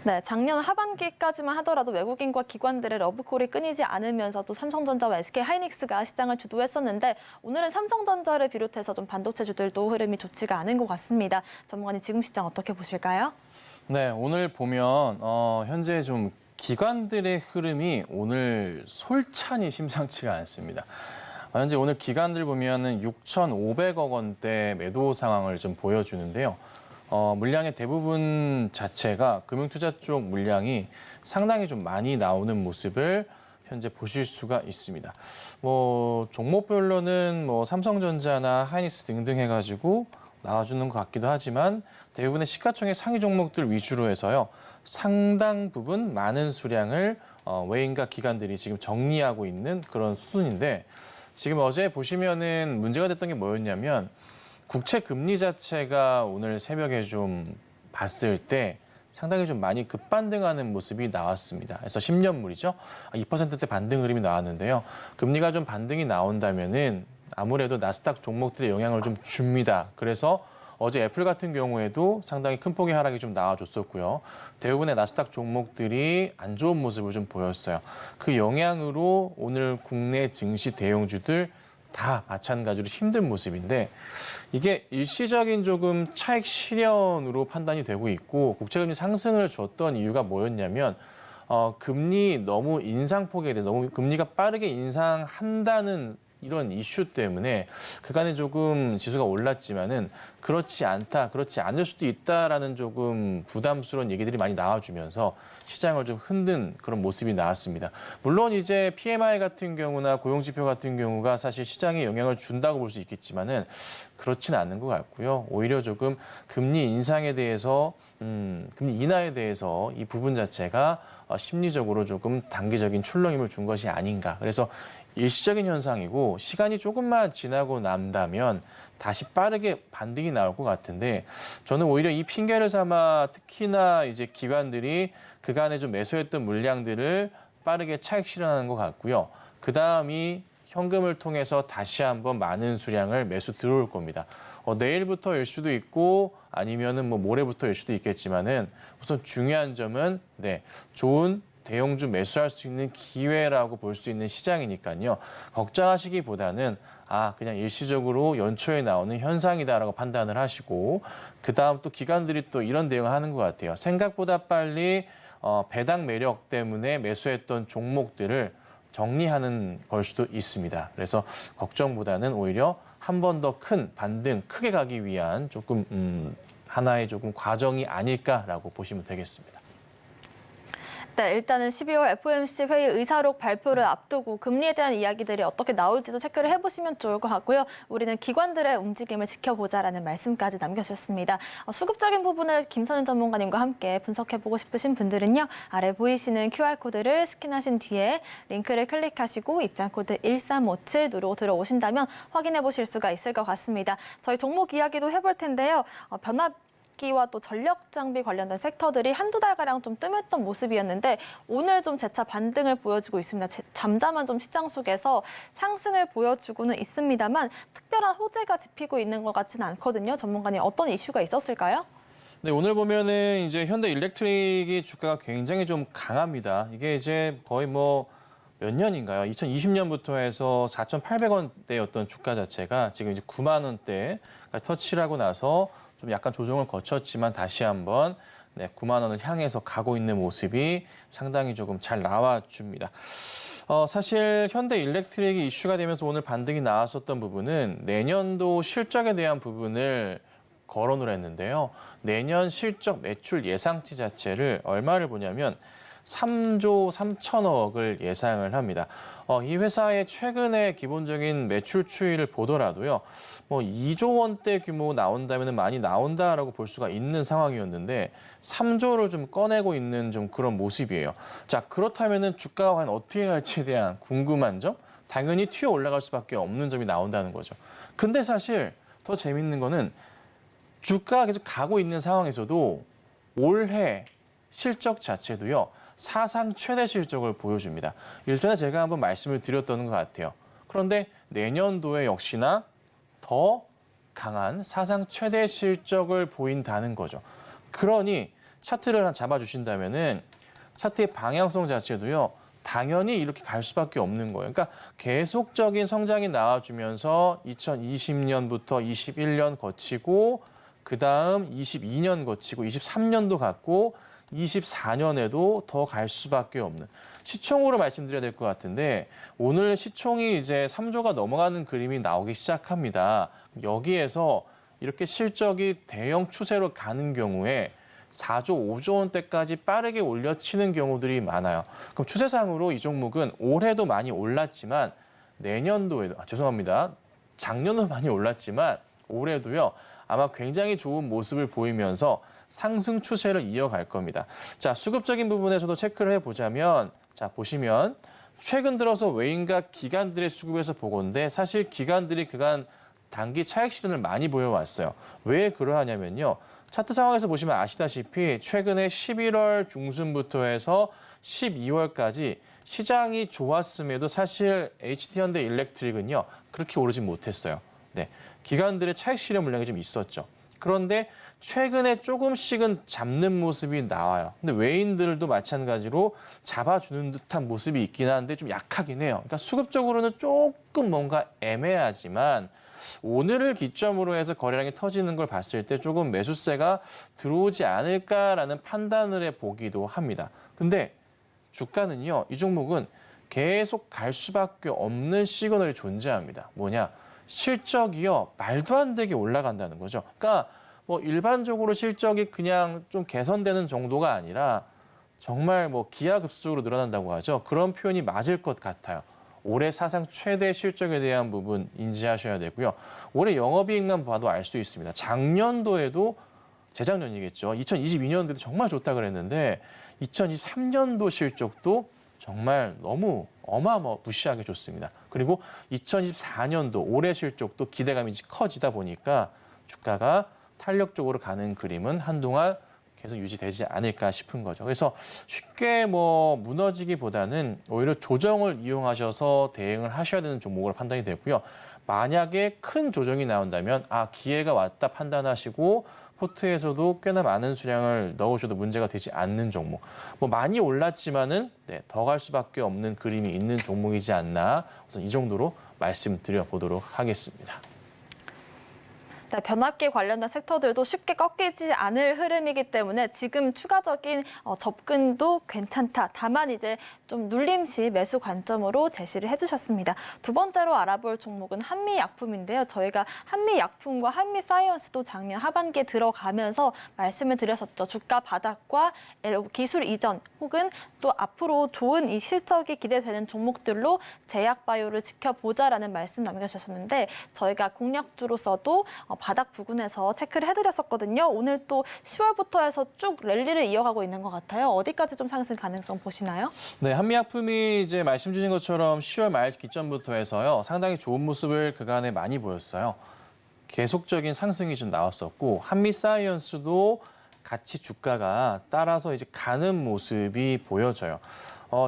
네, 작년 하반기까지만 하더라도 외국인과 기관들의 러브콜이 끊이지 않으면서도 삼성전자와 SK하이닉스가 시장을 주도했었는데 오늘은 삼성전자를 비롯해서 좀 반도체주들도 흐름이 좋지가 않은 것 같습니다. 전문가님 지금 시장 어떻게 보실까요? 네, 오늘 보면 현재 좀 기관들의 흐름이 오늘 솔찬히 심상치가 않습니다. 현재 오늘 기관들 보면은 6,500억 원대 매도 상황을 좀 보여주는데요. 물량의 대부분 자체가 금융투자 쪽 물량이 상당히 좀 많이 나오는 모습을 현재 보실 수가 있습니다. 종목별로는 삼성전자나 하이닉스 등등 해가지고 나와주는 것 같기도 하지만 대부분의 시가총액 상위 종목들 위주로 해서요. 상당 부분 많은 수량을 외인과 기관들이 지금 정리하고 있는 그런 수준인데 지금 어제 보시면은 문제가 됐던 게 뭐였냐면 국채 금리 자체가 오늘 새벽에 좀 봤을 때 상당히 좀 많이 급반등하는 모습이 나왔습니다. 그래서 10년물이죠. 2%대 반등 흐름이 나왔는데요. 금리가 좀 반등이 나온다면은 아무래도 나스닥 종목들의 영향을 좀 줍니다. 그래서 어제 애플 같은 경우에도 상당히 큰 폭의 하락이 좀 나와줬었고요. 대부분의 나스닥 종목들이 안 좋은 모습을 좀 보였어요. 그 영향으로 오늘 국내 증시 대형주들 다 마찬가지로 힘든 모습인데 이게 일시적인 조금 차익 실현으로 판단이 되고 있고 국채금리 상승을 줬던 이유가 뭐였냐면 금리 너무 인상폭에 대해 너무 금리가 빠르게 인상한다는 이런 이슈 때문에 그간에 조금 지수가 올랐지만은 그렇지 않다, 그렇지 않을 수도 있다라는 조금 부담스러운 얘기들이 많이 나와주면서 시장을 좀 흔든 그런 모습이 나왔습니다. 물론 이제 PMI 같은 경우나 고용지표 같은 경우가 사실 시장에 영향을 준다고 볼 수 있겠지만은 그렇지는 않는 것 같고요. 오히려 조금 금리 인상에 대해서, 금리 인하에 대해서 이 부분 자체가 심리적으로 조금 단기적인 출렁임을 준 것이 아닌가. 그래서 일시적인 현상이고 시간이 조금만 지나고 난다면 다시 빠르게 반등이 나올 것 같은데 저는 오히려 이 핑계를 삼아 특히나 이제 기관들이 그간에 좀 매수했던 물량들을 빠르게 차익 실현하는 것 같고요. 그 다음이 현금을 통해서 다시 한번 많은 수량을 매수 들어올 겁니다. 내일부터일 수도 있고 아니면은 모레부터일 수도 있겠지만은 우선 중요한 점은 좋은 대형주 매수할 수 있는 기회라고 볼 수 있는 시장이니까요. 걱정하시기보다는 그냥 일시적으로 연초에 나오는 현상이다라고 판단을 하시고 그다음 또 기관들이 또 이런 대응을 하는 것 같아요. 생각보다 빨리 배당 매력 때문에 매수했던 종목들을 정리하는 걸 수도 있습니다. 그래서 걱정보다는 오히려 한 번 더 큰 반등, 크게 가기 위한 조금 하나의 조금 과정이 아닐까라고 보시면 되겠습니다. 네, 일단은 12월 FOMC 회의 의사록 발표를 앞두고 금리에 대한 이야기들이 어떻게 나올지도 체크를 해보시면 좋을 것 같고요. 우리는 기관들의 움직임을 지켜보자라는 말씀까지 남겨주셨습니다. 수급적인 부분을 김선윤 전문가님과 함께 분석해보고 싶으신 분들은요. 아래 보이시는 QR코드를 스캔하신 뒤에 링크를 클릭하시고 입장코드 1357 누르고 들어오신다면 확인해보실 수가 있을 것 같습니다. 저희 종목 이야기도 해볼 텐데요. 기와 또 전력 장비 관련된 섹터들이 한두 달가량 좀 뜸했던 모습이었는데 오늘 좀 재차 반등을 보여주고 있습니다. 잠잠한 좀 시장 속에서 상승을 보여주고는 있습니다만 특별한 호재가 짚히고 있는 것 같지는 않거든요. 전문가님 어떤 이슈가 있었을까요? 네, 오늘 보면은 이제 현대 일렉트릭이 주가가 굉장히 좀 강합니다. 이게 이제 거의 몇 년인가요? 2020년부터 해서 4,800원대였던 주가 자체가 지금 이제 9만 원대까지 터치를 하고 나서 좀 약간 조정을 거쳤지만 다시 한번 9만 원을 향해서 가고 있는 모습이 상당히 조금 잘 나와줍니다. 사실 현대 일렉트릭이 이슈가 되면서 오늘 반등이 나왔었던 부분은 내년도 실적에 대한 부분을 거론을 했는데요. 내년 실적 매출 예상치 자체를 얼마를 보냐면 3조 3천억을 예상을 합니다. 이 회사의 최근의 기본적인 매출 추이를 보더라도요. 2조 원대 규모 나온다면 많이 나온다라고 볼 수가 있는 상황이었는데 3조를 좀 꺼내고 있는 좀 그런 모습이에요. 자, 그렇다면은 주가가 과연 어떻게 갈지에 대한 궁금한 점? 당연히 튀어 올라갈 수밖에 없는 점이 나온다는 거죠. 근데 사실 더 재밌는 거는 주가가 계속 가고 있는 상황에서도 올해 실적 자체도요. 사상 최대 실적을 보여줍니다. 일전에 제가 한번 말씀을 드렸던 것 같아요. 그런데 내년도에 역시나 더 강한 사상 최대 실적을 보인다는 거죠. 그러니 차트를 잡아주신다면은 차트의 방향성 자체도요. 당연히 이렇게 갈 수밖에 없는 거예요. 그러니까 계속적인 성장이 나와주면서 2020년부터 21년 거치고 그다음 22년 거치고 23년도 갔고 24년에도 더 갈 수밖에 없는 시총으로 말씀드려야 될 것 같은데 오늘 시총이 이제 3조가 넘어가는 그림이 나오기 시작합니다. 여기에서 이렇게 실적이 대형 추세로 가는 경우에 4조, 5조 원대까지 빠르게 올려치는 경우들이 많아요. 그럼 추세상으로 이 종목은 올해도 많이 올랐지만 내년도에도, 죄송합니다. 작년도 많이 올랐지만 올해도요. 아마 굉장히 좋은 모습을 보이면서 상승 추세를 이어갈 겁니다. 자, 수급적인 부분에서도 체크를 해보자면 자, 보시면 최근 들어서 외인과 기관들의 수급에서 보건데 사실 기관들이 그간 단기 차익 실현을 많이 보여왔어요. 왜 그러하냐면요. 차트 상황에서 보시면 아시다시피 최근에 11월 중순부터 해서 12월까지 시장이 좋았음에도 사실 HD현대 일렉트릭은요. 그렇게 오르지 못했어요. 네, 기관들의 차익 실현 물량이 좀 있었죠. 그런데 최근에 조금씩은 잡는 모습이 나와요. 근데 외인들도 마찬가지로 잡아주는 듯한 모습이 있긴 한데 좀 약하긴 해요. 그러니까 수급적으로는 조금 뭔가 애매하지만 오늘을 기점으로 해서 거래량이 터지는 걸 봤을 때 조금 매수세가 들어오지 않을까라는 판단을 해보기도 합니다. 근데 주가는요, 이 종목은 계속 갈 수밖에 없는 시그널이 존재합니다. 뭐냐? 실적이요, 말도 안 되게 올라간다는 거죠. 그러니까 뭐 일반적으로 실적이 그냥 좀 개선되는 정도가 아니라 정말 뭐 기하급수적으로 늘어난다고 하죠. 그런 표현이 맞을 것 같아요. 올해 사상 최대 실적에 대한 부분 인지하셔야 되고요. 올해 영업이익만 봐도 알 수 있습니다. 작년도에도 재작년이겠죠. 2022년도에도 정말 좋다 그랬는데 2023년도 실적도 정말 너무 어마무시하게 좋습니다. 그리고 2024년도 올해 실적도 기대감이 커지다 보니까 주가가 탄력적으로 가는 그림은 한동안 계속 유지되지 않을까 싶은 거죠. 그래서 쉽게 뭐 무너지기보다는 오히려 조정을 이용하셔서 대응을 하셔야 되는 종목으로 판단이 되고요. 만약에 큰 조정이 나온다면 기회가 왔다 판단하시고 포트에서도 꽤나 많은 수량을 넣으셔도 문제가 되지 않는 종목. 뭐 많이 올랐지만은 더 갈 수밖에 없는 그림이 있는 종목이지 않나. 우선 이 정도로 말씀드려 보도록 하겠습니다. 네, 변압기 관련된 섹터들도 쉽게 꺾이지 않을 흐름이기 때문에 지금 추가적인 접근도 괜찮다. 다만 이제 좀 눌림시 매수 관점으로 제시를 해주셨습니다. 두 번째로 알아볼 종목은 한미약품인데요. 저희가 한미약품과 한미사이언스도 작년 하반기에 들어가면서 말씀을 드렸었죠. 주가 바닥과 기술 이전 혹은 또 앞으로 좋은 이 실적이 기대되는 종목들로 제약바이오를 지켜보자라는 말씀 남겨주셨는데 저희가 공략주로서도 바닥 부근에서 체크를 해드렸었거든요. 오늘 또 10월부터 해서 쭉 랠리를 이어가고 있는 것 같아요. 어디까지 좀 상승 가능성 보시나요? 네, 한미약품이 이제 말씀 주신 것처럼 10월 말 기점부터 해서요. 상당히 좋은 모습을 그간에 많이 보였어요. 계속적인 상승이 좀 나왔었고 한미사이언스도 같이 주가가 따라서 이제 가는 모습이 보여져요.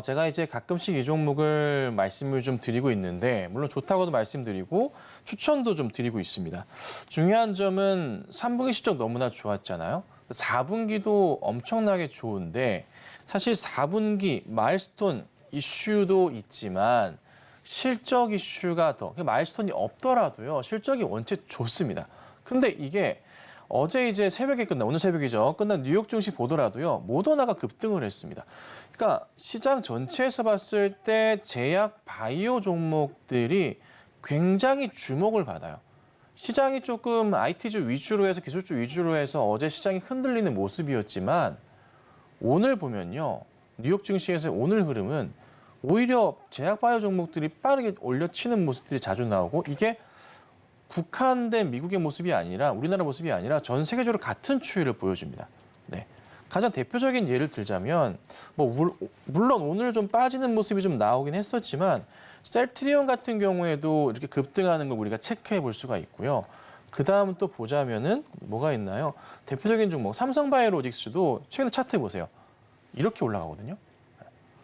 제가 이제 가끔씩 이 종목을 말씀을 좀 드리고 있는데 물론 좋다고도 말씀드리고 추천도 좀 드리고 있습니다. 중요한 점은 3분기 실적 너무나 좋았잖아요. 4분기도 엄청나게 좋은데 사실 4분기 마일스톤 이슈도 있지만 실적 이슈가 더 마일스톤이 없더라도요. 실적이 원체 좋습니다. 근데 이게 어제 이제 새벽에 오늘 새벽이죠. 끝난 뉴욕 증시 보더라도요. 모더나가 급등을 했습니다. 그러니까 시장 전체에서 봤을 때 제약 바이오 종목들이 굉장히 주목을 받아요. 시장이 조금 IT주 위주로 해서 기술주 위주로 해서 어제 시장이 흔들리는 모습이었지만 오늘 보면요. 뉴욕 증시에서의 오늘 흐름은 오히려 제약바이오 종목들이 빠르게 올려치는 모습들이 자주 나오고 이게 국한된 미국의 모습이 아니라 우리나라 모습이 아니라 전 세계적으로 같은 추이를 보여줍니다. 네. 가장 대표적인 예를 들자면 물론 오늘 좀 빠지는 모습이 좀 나오긴 했었지만 셀트리온 같은 경우에도 이렇게 급등하는 걸 우리가 체크해 볼 수가 있고요. 그 다음 또 보자면은 뭐가 있나요? 대표적인 종목 삼성바이오로직스도 최근에 차트 보세요. 이렇게 올라가거든요.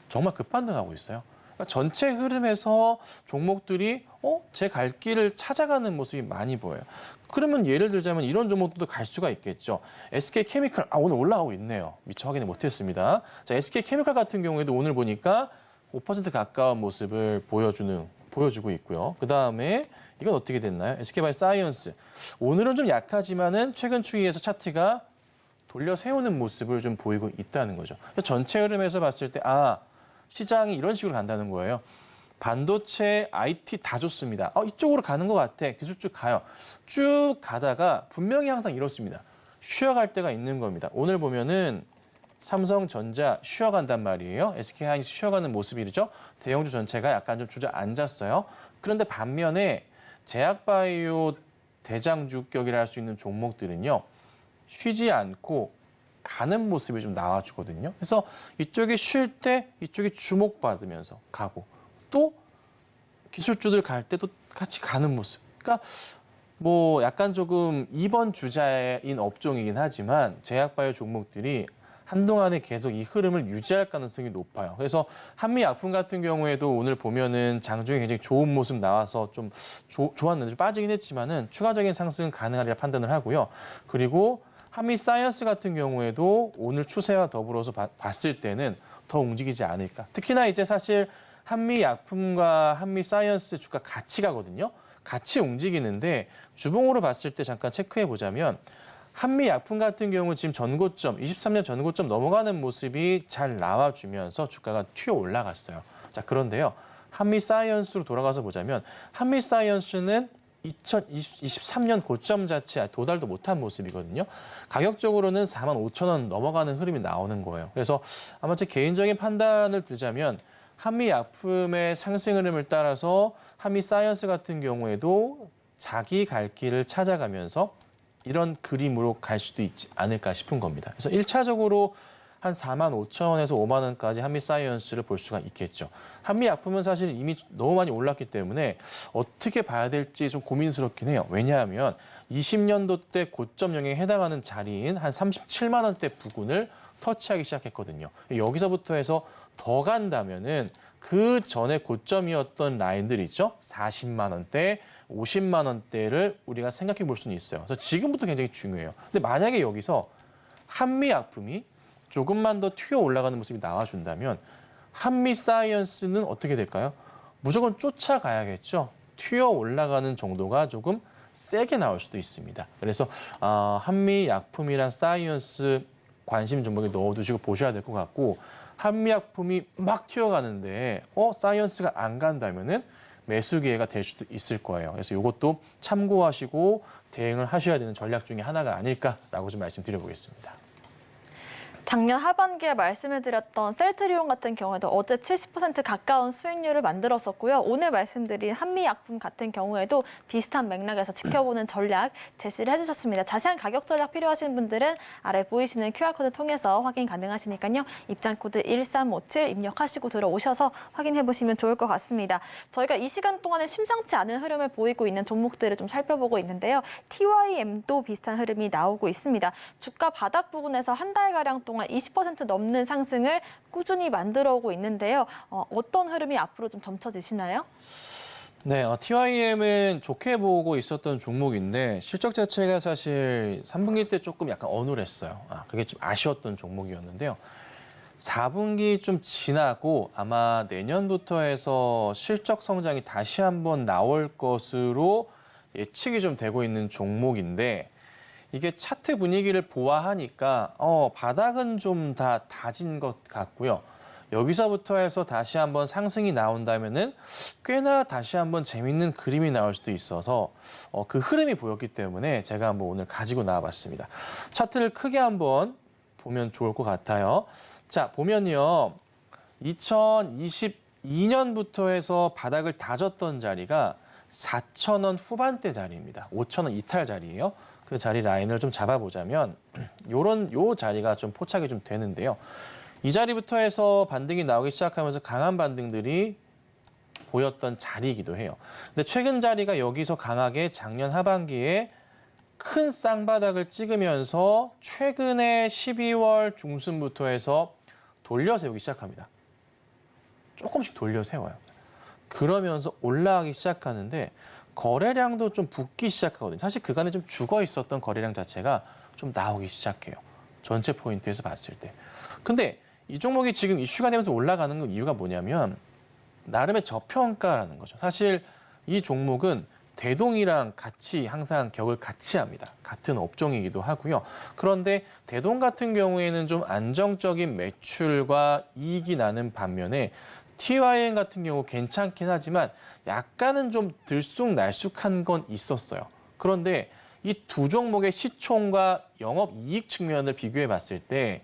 정말 급반등하고 있어요. 그러니까 전체 흐름에서 종목들이 제 갈 길을 찾아가는 모습이 많이 보여요. 그러면 예를 들자면 이런 종목들도 갈 수가 있겠죠. SK케미칼 오늘 올라가고 있네요. 미처 확인을 못했습니다. 자, SK케미칼 같은 경우에도 오늘 보니까 5% 가까운 모습을 보여주고 있고요. 그 다음에 이건 어떻게 됐나요? SK바이오사이언스 오늘은 좀 약하지만은 최근 추이에서 차트가 돌려 세우는 모습을 좀 보이고 있다는 거죠. 전체 흐름에서 봤을 때 시장이 이런 식으로 간다는 거예요. 반도체, IT 다 좋습니다. 이쪽으로 가는 것 같아. 계속 쭉 가요. 쭉 가다가 분명히 항상 이렇습니다. 쉬어갈 때가 있는 겁니다. 오늘 보면은 삼성전자 쉬어간단 말이에요. SK하이닉스 쉬어가는 모습이죠. 대형주 전체가 약간 좀 주저앉았어요. 그런데 반면에 제약바이오 대장주격이라 할 수 있는 종목들은요. 쉬지 않고 가는 모습이 좀 나와주거든요. 그래서 이쪽이 쉴 때 이쪽이 주목받으면서 가고 또 기술주들 갈 때도 같이 가는 모습. 그러니까 약간 조금 2번 주자인 업종이긴 하지만 제약바이오 종목들이 한동안에 계속 이 흐름을 유지할 가능성이 높아요. 그래서 한미약품 같은 경우에도 오늘 보면은 장중에 굉장히 좋은 모습 나와서 좀 좋았는데 좀 빠지긴 했지만은 추가적인 상승은 가능하리라 판단을 하고요. 그리고 한미사이언스 같은 경우에도 오늘 추세와 더불어서 봤을 때는 더 움직이지 않을까. 특히나 이제 사실 한미약품과 한미사이언스 주가 같이 가거든요. 같이 움직이는데 주봉으로 봤을 때 잠깐 체크해 보자면 한미약품 같은 경우 지금 전고점, 23년 전고점 넘어가는 모습이 잘 나와주면서 주가가 튀어 올라갔어요. 자, 그런데요. 한미사이언스로 돌아가서 보자면 한미사이언스는 2023년 고점 자체 도달도 못한 모습이거든요. 가격적으로는 45,000원 넘어가는 흐름이 나오는 거예요. 그래서 아마 제 개인적인 판단을 들자면 한미약품의 상승 흐름을 따라서 한미사이언스 같은 경우에도 자기 갈 길을 찾아가면서 이런 그림으로 갈 수도 있지 않을까 싶은 겁니다. 그래서 1차적으로 한 45,000원에서 5만 원까지 한미사이언스를 볼 수가 있겠죠. 한미약품은 사실 이미 너무 많이 올랐기 때문에 어떻게 봐야 될지 좀 고민스럽긴 해요. 왜냐하면 20년도 때 고점 영역에 해당하는 자리인 한 37만 원대 부근을 터치하기 시작했거든요. 여기서부터 해서 더 간다면은 그 전에 고점이었던 라인들 있죠? 40만 원대, 50만 원대를 우리가 생각해 볼 수는 있어요. 그래서 지금부터 굉장히 중요해요. 근데 만약에 여기서 한미약품이 조금만 더 튀어 올라가는 모습이 나와준다면 한미사이언스는 어떻게 될까요? 무조건 쫓아가야겠죠. 튀어 올라가는 정도가 조금 세게 나올 수도 있습니다. 그래서 한미약품이랑 사이언스 관심 종목에 넣어두시고 보셔야 될 것 같고 한미약품이 막 튀어가는데 사이언스가 안 간다면은 매수 기회가 될 수도 있을 거예요. 그래서 이것도 참고하시고 대응을 하셔야 되는 전략 중에 하나가 아닐까라고 좀 말씀드려보겠습니다. 작년 하반기에 말씀해드렸던 셀트리온 같은 경우에도 어제 70% 가까운 수익률을 만들었었고요. 오늘 말씀드린 한미약품 같은 경우에도 비슷한 맥락에서 지켜보는 전략 제시를 해주셨습니다. 자세한 가격 전략 필요하신 분들은 아래 보이시는 QR코드 통해서 확인 가능하시니까요. 입장코드 1357 입력하시고 들어오셔서 확인해보시면 좋을 것 같습니다. 저희가 이 시간 동안에 심상치 않은 흐름을 보이고 있는 종목들을 좀 살펴보고 있는데요. TYM도 비슷한 흐름이 나오고 있습니다. 주가 바닥 부근에서 한 달가량 동안 20% 넘는 상승을 꾸준히 만들어오고 있는데요. 어떤 흐름이 앞으로 좀 점쳐지시나요? 네, TYM은 좋게 보고 있었던 종목인데 실적 자체가 사실 3분기 때 조금 약간 어눌했어요. 그게 좀 아쉬웠던 종목이었는데요. 4분기 좀 지나고 아마 내년부터 해서 실적 성장이 다시 한번 나올 것으로 예측이 좀 되고 있는 종목인데 이게 차트 분위기를 보아하니까 바닥은 좀 다 다진 것 같고요. 여기서부터 해서 다시 한번 상승이 나온다면은 꽤나 다시 한번 재밌는 그림이 나올 수도 있어서 그 흐름이 보였기 때문에 제가 한번 오늘 가지고 나와봤습니다. 차트를 크게 한번 보면 좋을 것 같아요. 자, 보면요. 2022년부터 해서 바닥을 다졌던 자리가 4,000원 후반대 자리입니다. 5,000원 이탈 자리예요. 그 자리 라인을 좀 잡아보자면 요 자리가 좀 포착이 좀 되는데요. 이 자리부터 해서 반등이 나오기 시작하면서 강한 반등들이 보였던 자리이기도 해요. 근데 최근 자리가 여기서 강하게 작년 하반기에 큰 쌍바닥을 찍으면서 최근에 12월 중순부터 해서 돌려세우기 시작합니다. 조금씩 돌려세워요. 그러면서 올라가기 시작하는데 거래량도 좀 붙기 시작하거든요. 사실 그간에 좀 죽어 있었던 거래량 자체가 좀 나오기 시작해요. 전체 포인트에서 봤을 때. 근데 이 종목이 지금 이슈가 되면서 올라가는 건 이유가 뭐냐면 나름의 저평가라는 거죠. 사실 이 종목은 대동이랑 같이 항상 격을 같이 합니다. 같은 업종이기도 하고요. 그런데 대동 같은 경우에는 좀 안정적인 매출과 이익이 나는 반면에 TYM 같은 경우 괜찮긴 하지만 약간은 좀 들쑥날쑥한 건 있었어요. 그런데 이 두 종목의 시총과 영업이익 측면을 비교해 봤을 때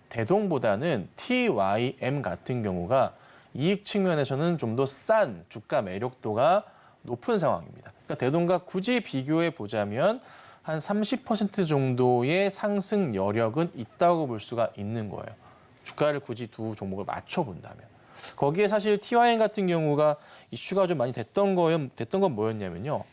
대동보다는 TYM 같은 경우가 이익 측면에서는 좀 더 싼 주가 매력도가 높은 상황입니다. 그러니까 대동과 굳이 비교해 보자면 한 30% 정도의 상승 여력은 있다고 볼 수가 있는 거예요. 주가를 굳이 두 종목을 맞춰 본다면. 거기에 사실 TYM 같은 경우가 이슈가 좀 많이 됐던 건 뭐였냐면요.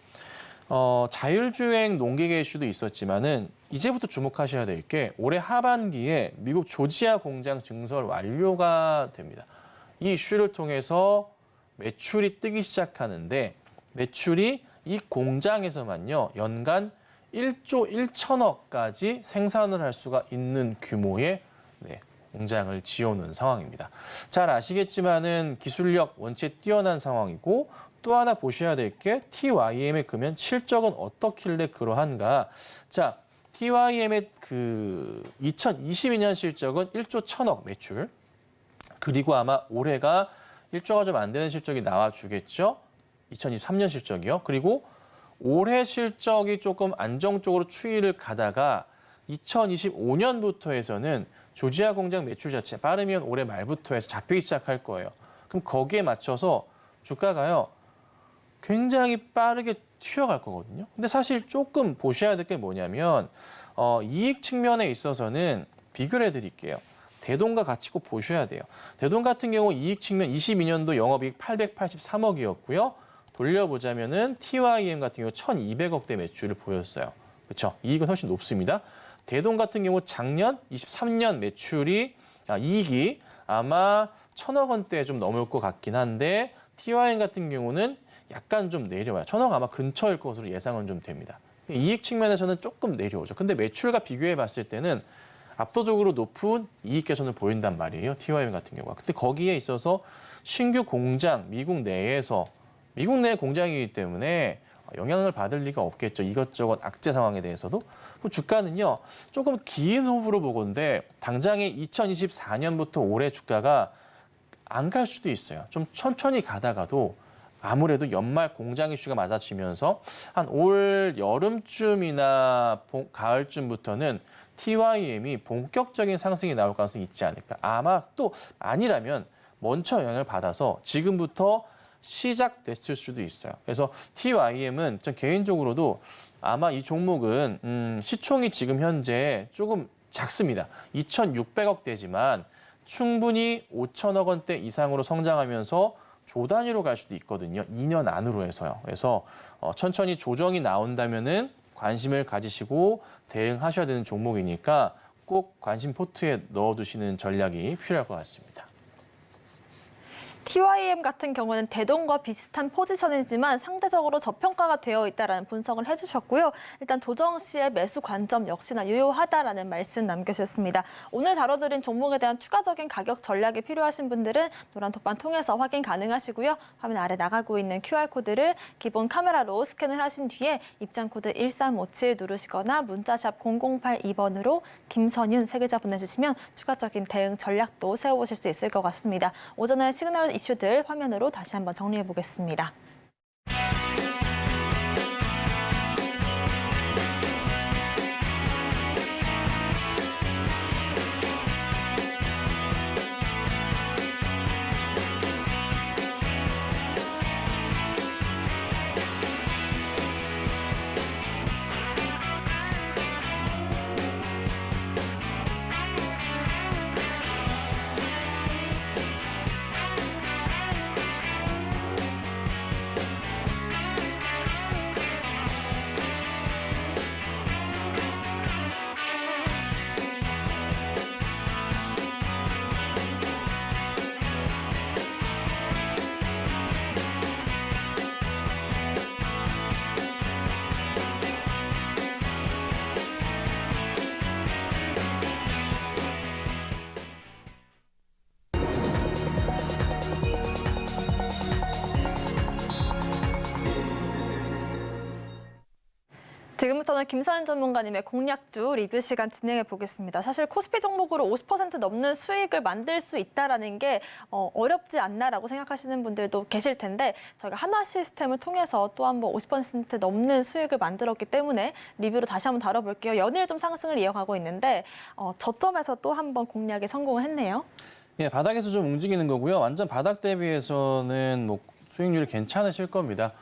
자율주행 농기계 이슈도 있었지만은 이제부터 주목하셔야 될 게 올해 하반기에 미국 조지아 공장 증설 완료가 됩니다. 이 이슈를 통해서 매출이 뜨기 시작하는데 매출이 이 공장에서만요. 연간 1조 1천억까지 생산을 할 수가 있는 규모의 공장을 지어놓은 상황입니다. 잘 아시겠지만은 기술력 원체 뛰어난 상황이고 또 하나 보셔야 될 게 TYM의 그러면 실적은 어떻길래 그러한가? 자, TYM의 그 2022년 실적은 1조 1천억 매출. 그리고 아마 올해가 1조가 좀 안 되는 실적이 나와주겠죠. 2023년 실적이요. 그리고 올해 실적이 조금 안정적으로 추이를 가다가 2025년부터 해서는 조지아 공장 매출 자체 빠르면 올해 말부터 해서 잡히기 시작할 거예요. 그럼 거기에 맞춰서 주가가요. 굉장히 빠르게 튀어갈 거거든요. 근데 사실 조금 보셔야 될 게 뭐냐면 이익 측면에 있어서는 비교를 해드릴게요. 대동과 같이 꼭 보셔야 돼요. 대동 같은 경우 이익 측면 22년도 영업이익 883억이었고요. 돌려보자면은 TYM 같은 경우 1,200억대 매출을 보였어요. 그렇죠? 이익은 훨씬 높습니다. 대동 같은 경우 작년 23년 매출이 이익이 아마 1,000억 원대 좀 넘을 것 같긴 한데 TYM 같은 경우는 약간 좀 내려와요. 1,000억 아마 근처일 것으로 예상은 좀 됩니다. 이익 측면에서는 조금 내려오죠. 근데 매출과 비교해 봤을 때는 압도적으로 높은 이익 개선을 보인단 말이에요. TYM 같은 경우가. 근데 거기에 있어서 신규 공장 미국 내의 공장이기 때문에 영향을 받을 리가 없겠죠. 이것저것 악재 상황에 대해서도. 그럼 주가는요. 조금 긴 호흡으로 보건데 당장에 2024년부터 올해 주가가 안 갈 수도 있어요. 좀 천천히 가다가도 아무래도 연말 공장 이슈가 맞아지면서 한 올 여름쯤이나 가을쯤부터는 TYM이 본격적인 상승이 나올 가능성이 있지 않을까. 아마 또 아니라면 먼저 영향을 받아서 지금부터 시작됐을 수도 있어요. 그래서 TYM은 전 개인적으로도 아마 이 종목은 시총이 지금 현재 조금 작습니다. 2,600억대지만 충분히 5천억 원대 이상으로 성장하면서 조 단위로 갈 수도 있거든요. 2년 안으로 해서요. 그래서 천천히 조정이 나온다면은 관심을 가지시고 대응하셔야 되는 종목이니까 꼭 관심 포트에 넣어두시는 전략이 필요할 것 같습니다. TYM 같은 경우는 대동과 비슷한 포지션이지만 상대적으로 저평가가 되어 있다는 분석을 해주셨고요. 일단 조정 시의 매수 관점 역시나 유효하다라는 말씀 남겨주셨습니다. 오늘 다뤄드린 종목에 대한 추가적인 가격 전략이 필요하신 분들은 노란 톡방 통해서 확인 가능하시고요. 화면 아래 나가고 있는 QR코드를 기본 카메라로 스캔을 하신 뒤에 입장코드 1357 누르시거나 문자샵 0082번으로 김선윤 세 글자 보내주시면 추가적인 대응 전략도 세워보실 수 있을 것 같습니다. 오전에 시그널 이슈들 화면으로 다시 한번 정리해 보겠습니다. 지금부터는 김서연 전문가님의 공략주 리뷰 시간 진행해 보겠습니다. 사실 코스피 종목으로 50% 넘는 수익을 만들 수 있다라는 게 어렵지 않나라고 생각하시는 분들도 계실 텐데 저희가 한화 시스템을 통해서 또 한 번 50% 넘는 수익을 만들었기 때문에 리뷰로 다시 한번 다뤄볼게요. 연일 좀 상승을 이어가고 있는데 저점에서 또 한 번 공략에 성공을 했네요. 예, 바닥에서 좀 움직이는 거고요. 완전 바닥 대비해서는 뭐 수익률이 괜찮으실 겁니다.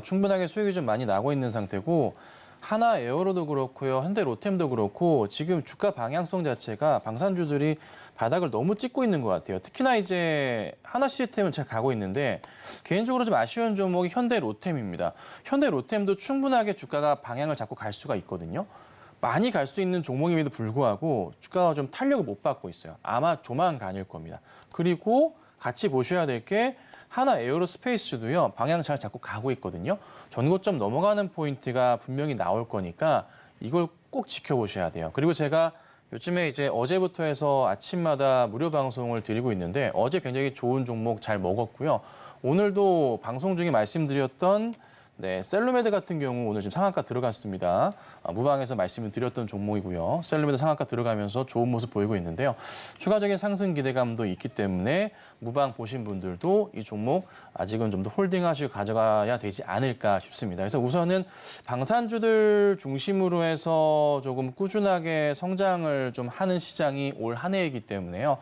충분하게 수익이 좀 많이 나고 있는 상태고 하나 에어로도 그렇고요. 현대 로템도 그렇고 지금 주가 방향성 자체가 방산주들이 바닥을 너무 찍고 있는 것 같아요. 특히나 이제 하나 시스템은 잘 가고 있는데 개인적으로 좀 아쉬운 종목이 현대 로템입니다. 현대 로템도 충분하게 주가가 방향을 잡고 갈 수가 있거든요. 많이 갈 수 있는 종목임에도 불구하고 주가가 좀 탄력을 못 받고 있어요. 아마 조만간일 겁니다. 그리고 같이 보셔야 될 게 하나 에어로스페이스도요. 방향 잘 잡고 가고 있거든요. 전고점 넘어가는 포인트가 분명히 나올 거니까 이걸 꼭 지켜보셔야 돼요. 그리고 제가 요즘에 이제 어제부터 해서 아침마다 무료 방송을 드리고 있는데 어제 굉장히 좋은 종목 잘 먹었고요. 오늘도 방송 중에 말씀드렸던 셀루메드 같은 경우 오늘 지금 상한가 들어갔습니다. 무방에서 말씀을 드렸던 종목이고요. 셀루메드 상한가 들어가면서 좋은 모습 보이고 있는데요. 추가적인 상승 기대감도 있기 때문에 무방 보신 분들도 이 종목 아직은 좀 더 홀딩하시고 가져가야 되지 않을까 싶습니다. 그래서 우선은 방산주들 중심으로 해서 조금 꾸준하게 성장을 좀 하는 시장이 올 한 해이기 때문에요.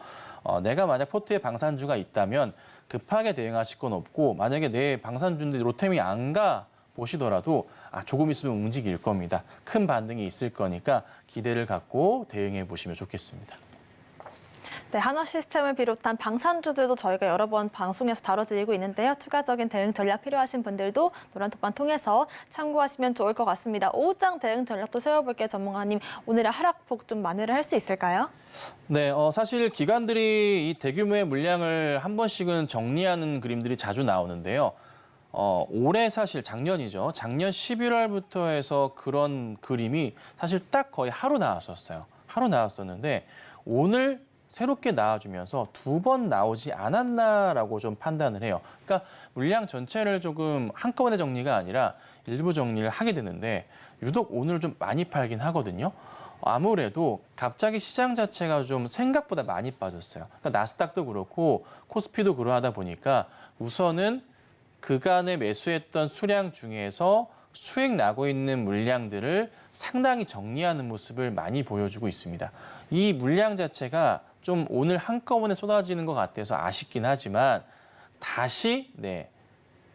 내가 만약 포트에 방산주가 있다면 급하게 대응하실 건 없고 만약에 내 방산주인데 로템이 안 가 보시더라도 조금 있으면 움직일 겁니다. 큰 반등이 있을 거니까 기대를 갖고 대응해 보시면 좋겠습니다. 네, 한화 시스템을 비롯한 방산주들도 저희가 여러 번 방송에서 다뤄드리고 있는데요. 추가적인 대응 전략 필요하신 분들도 노란톡방 통해서 참고하시면 좋을 것 같습니다. 오후장 대응 전략도 세워볼게요. 전문가님, 오늘의 하락폭 좀 만회를 할 수 있을까요? 네, 사실 기관들이 이 대규모의 물량을 한 번씩은 정리하는 그림들이 자주 나오는데요. 올해 사실 작년이죠. 작년 11월부터 해서 그런 그림이 사실 딱 거의 하루 나왔었어요. 하루 나왔었는데 오늘 새롭게 나와주면서 2번 나오지 않았나라고 좀 판단을 해요. 그러니까 물량 전체를 조금 한꺼번에 정리가 아니라 일부 정리를 하게 되는데 유독 오늘 좀 많이 팔긴 하거든요. 아무래도 갑자기 시장 자체가 좀 생각보다 많이 빠졌어요. 그러니까 나스닥도 그렇고 코스피도 그러하다 보니까 우선은 그간에 매수했던 수량 중에서 수익 나고 있는 물량들을 상당히 정리하는 모습을 많이 보여주고 있습니다. 이 물량 자체가 좀 오늘 한꺼번에 쏟아지는 것 같아서 아쉽긴 하지만 다시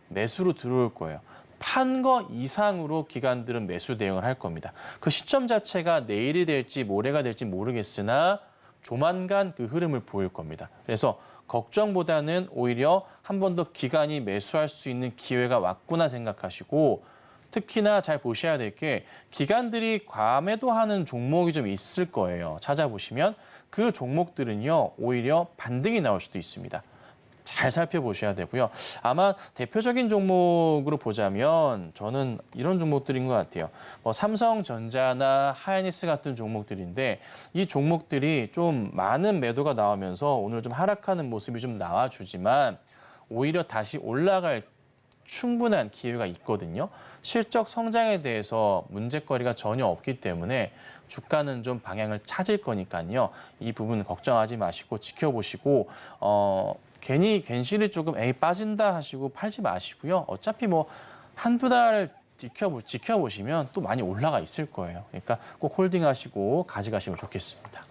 매수로 들어올 거예요. 판 거 이상으로 기관들은 매수 대응을 할 겁니다. 그 시점 자체가 내일이 될지 모레가 될지 모르겠으나 조만간 그 흐름을 보일 겁니다. 그래서 걱정보다는 오히려 한 번 더 기관이 매수할 수 있는 기회가 왔구나 생각하시고 특히나 잘 보셔야 될 게 기관들이 과매도하는 종목이 좀 있을 거예요. 찾아보시면 그 종목들은요 오히려 반등이 나올 수도 있습니다. 잘 살펴보셔야 되고요. 아마 대표적인 종목으로 보자면 저는 이런 종목들인 것 같아요. 삼성전자나 하이닉스 같은 종목들인데 이 종목들이 좀 많은 매도가 나오면서 오늘 좀 하락하는 모습이 좀 나와주지만 오히려 다시 올라갈 충분한 기회가 있거든요. 실적 성장에 대해서 문제거리가 전혀 없기 때문에 주가는 좀 방향을 찾을 거니까요. 이 부분 걱정하지 마시고 지켜보시고 괜히 괜시리 조금 빠진다 하시고 팔지 마시고요. 어차피 뭐 한두 달 지켜보시면 또 많이 올라가 있을 거예요. 그러니까 꼭 홀딩하시고 가져가시면 좋겠습니다.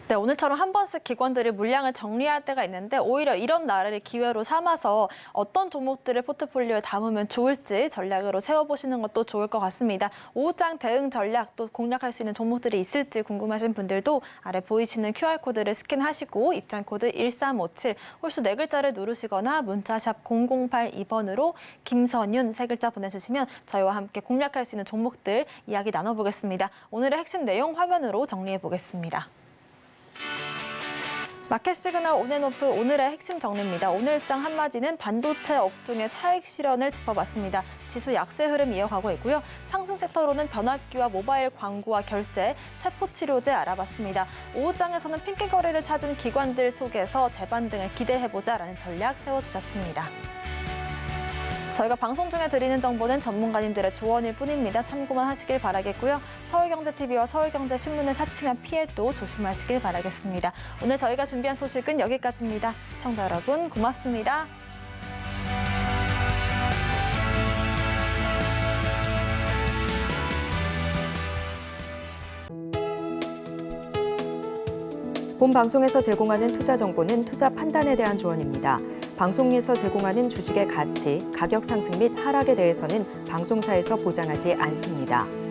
네, 오늘처럼 한 번씩 기관들이 물량을 정리할 때가 있는데 오히려 이런 날을 기회로 삼아서 어떤 종목들을 포트폴리오에 담으면 좋을지 전략으로 세워보시는 것도 좋을 것 같습니다. 오후장 대응 전략 또 공략할 수 있는 종목들이 있을지 궁금하신 분들도 아래 보이시는 QR코드를 스캔하시고 입장코드 1357 홀수 4글자를 누르시거나 문자샵 0082번으로 김선윤 3글자 보내주시면 저희와 함께 공략할 수 있는 종목들 이야기 나눠보겠습니다. 오늘의 핵심 내용 화면으로 정리해보겠습니다. 마켓 시그널 온앤오프 오늘의 핵심 정리입니다. 오늘장 한마디는 반도체 업종의 차익 실현을 짚어봤습니다. 지수 약세 흐름 이어가고 있고요. 상승 섹터로는 변압기와 모바일 광고와 결제, 세포치료제 알아봤습니다. 오후장에서는 핑계 거래를 찾은 기관들 속에서 재반등을 기대해보자라는 전략 세워주셨습니다. 저희가 방송 중에 드리는 정보는 전문가님들의 조언일 뿐입니다. 참고만 하시길 바라겠고요. 서울경제TV와 서울경제신문을 사칭한 피해도 조심하시길 바라겠습니다. 오늘 저희가 준비한 소식은 여기까지입니다. 시청자 여러분 고맙습니다. 본 방송에서 제공하는 투자 정보는 투자 판단에 대한 조언입니다. 방송에서 제공하는 주식의 가치, 가격 상승 및 하락에 대해서는 방송사에서 보장하지 않습니다.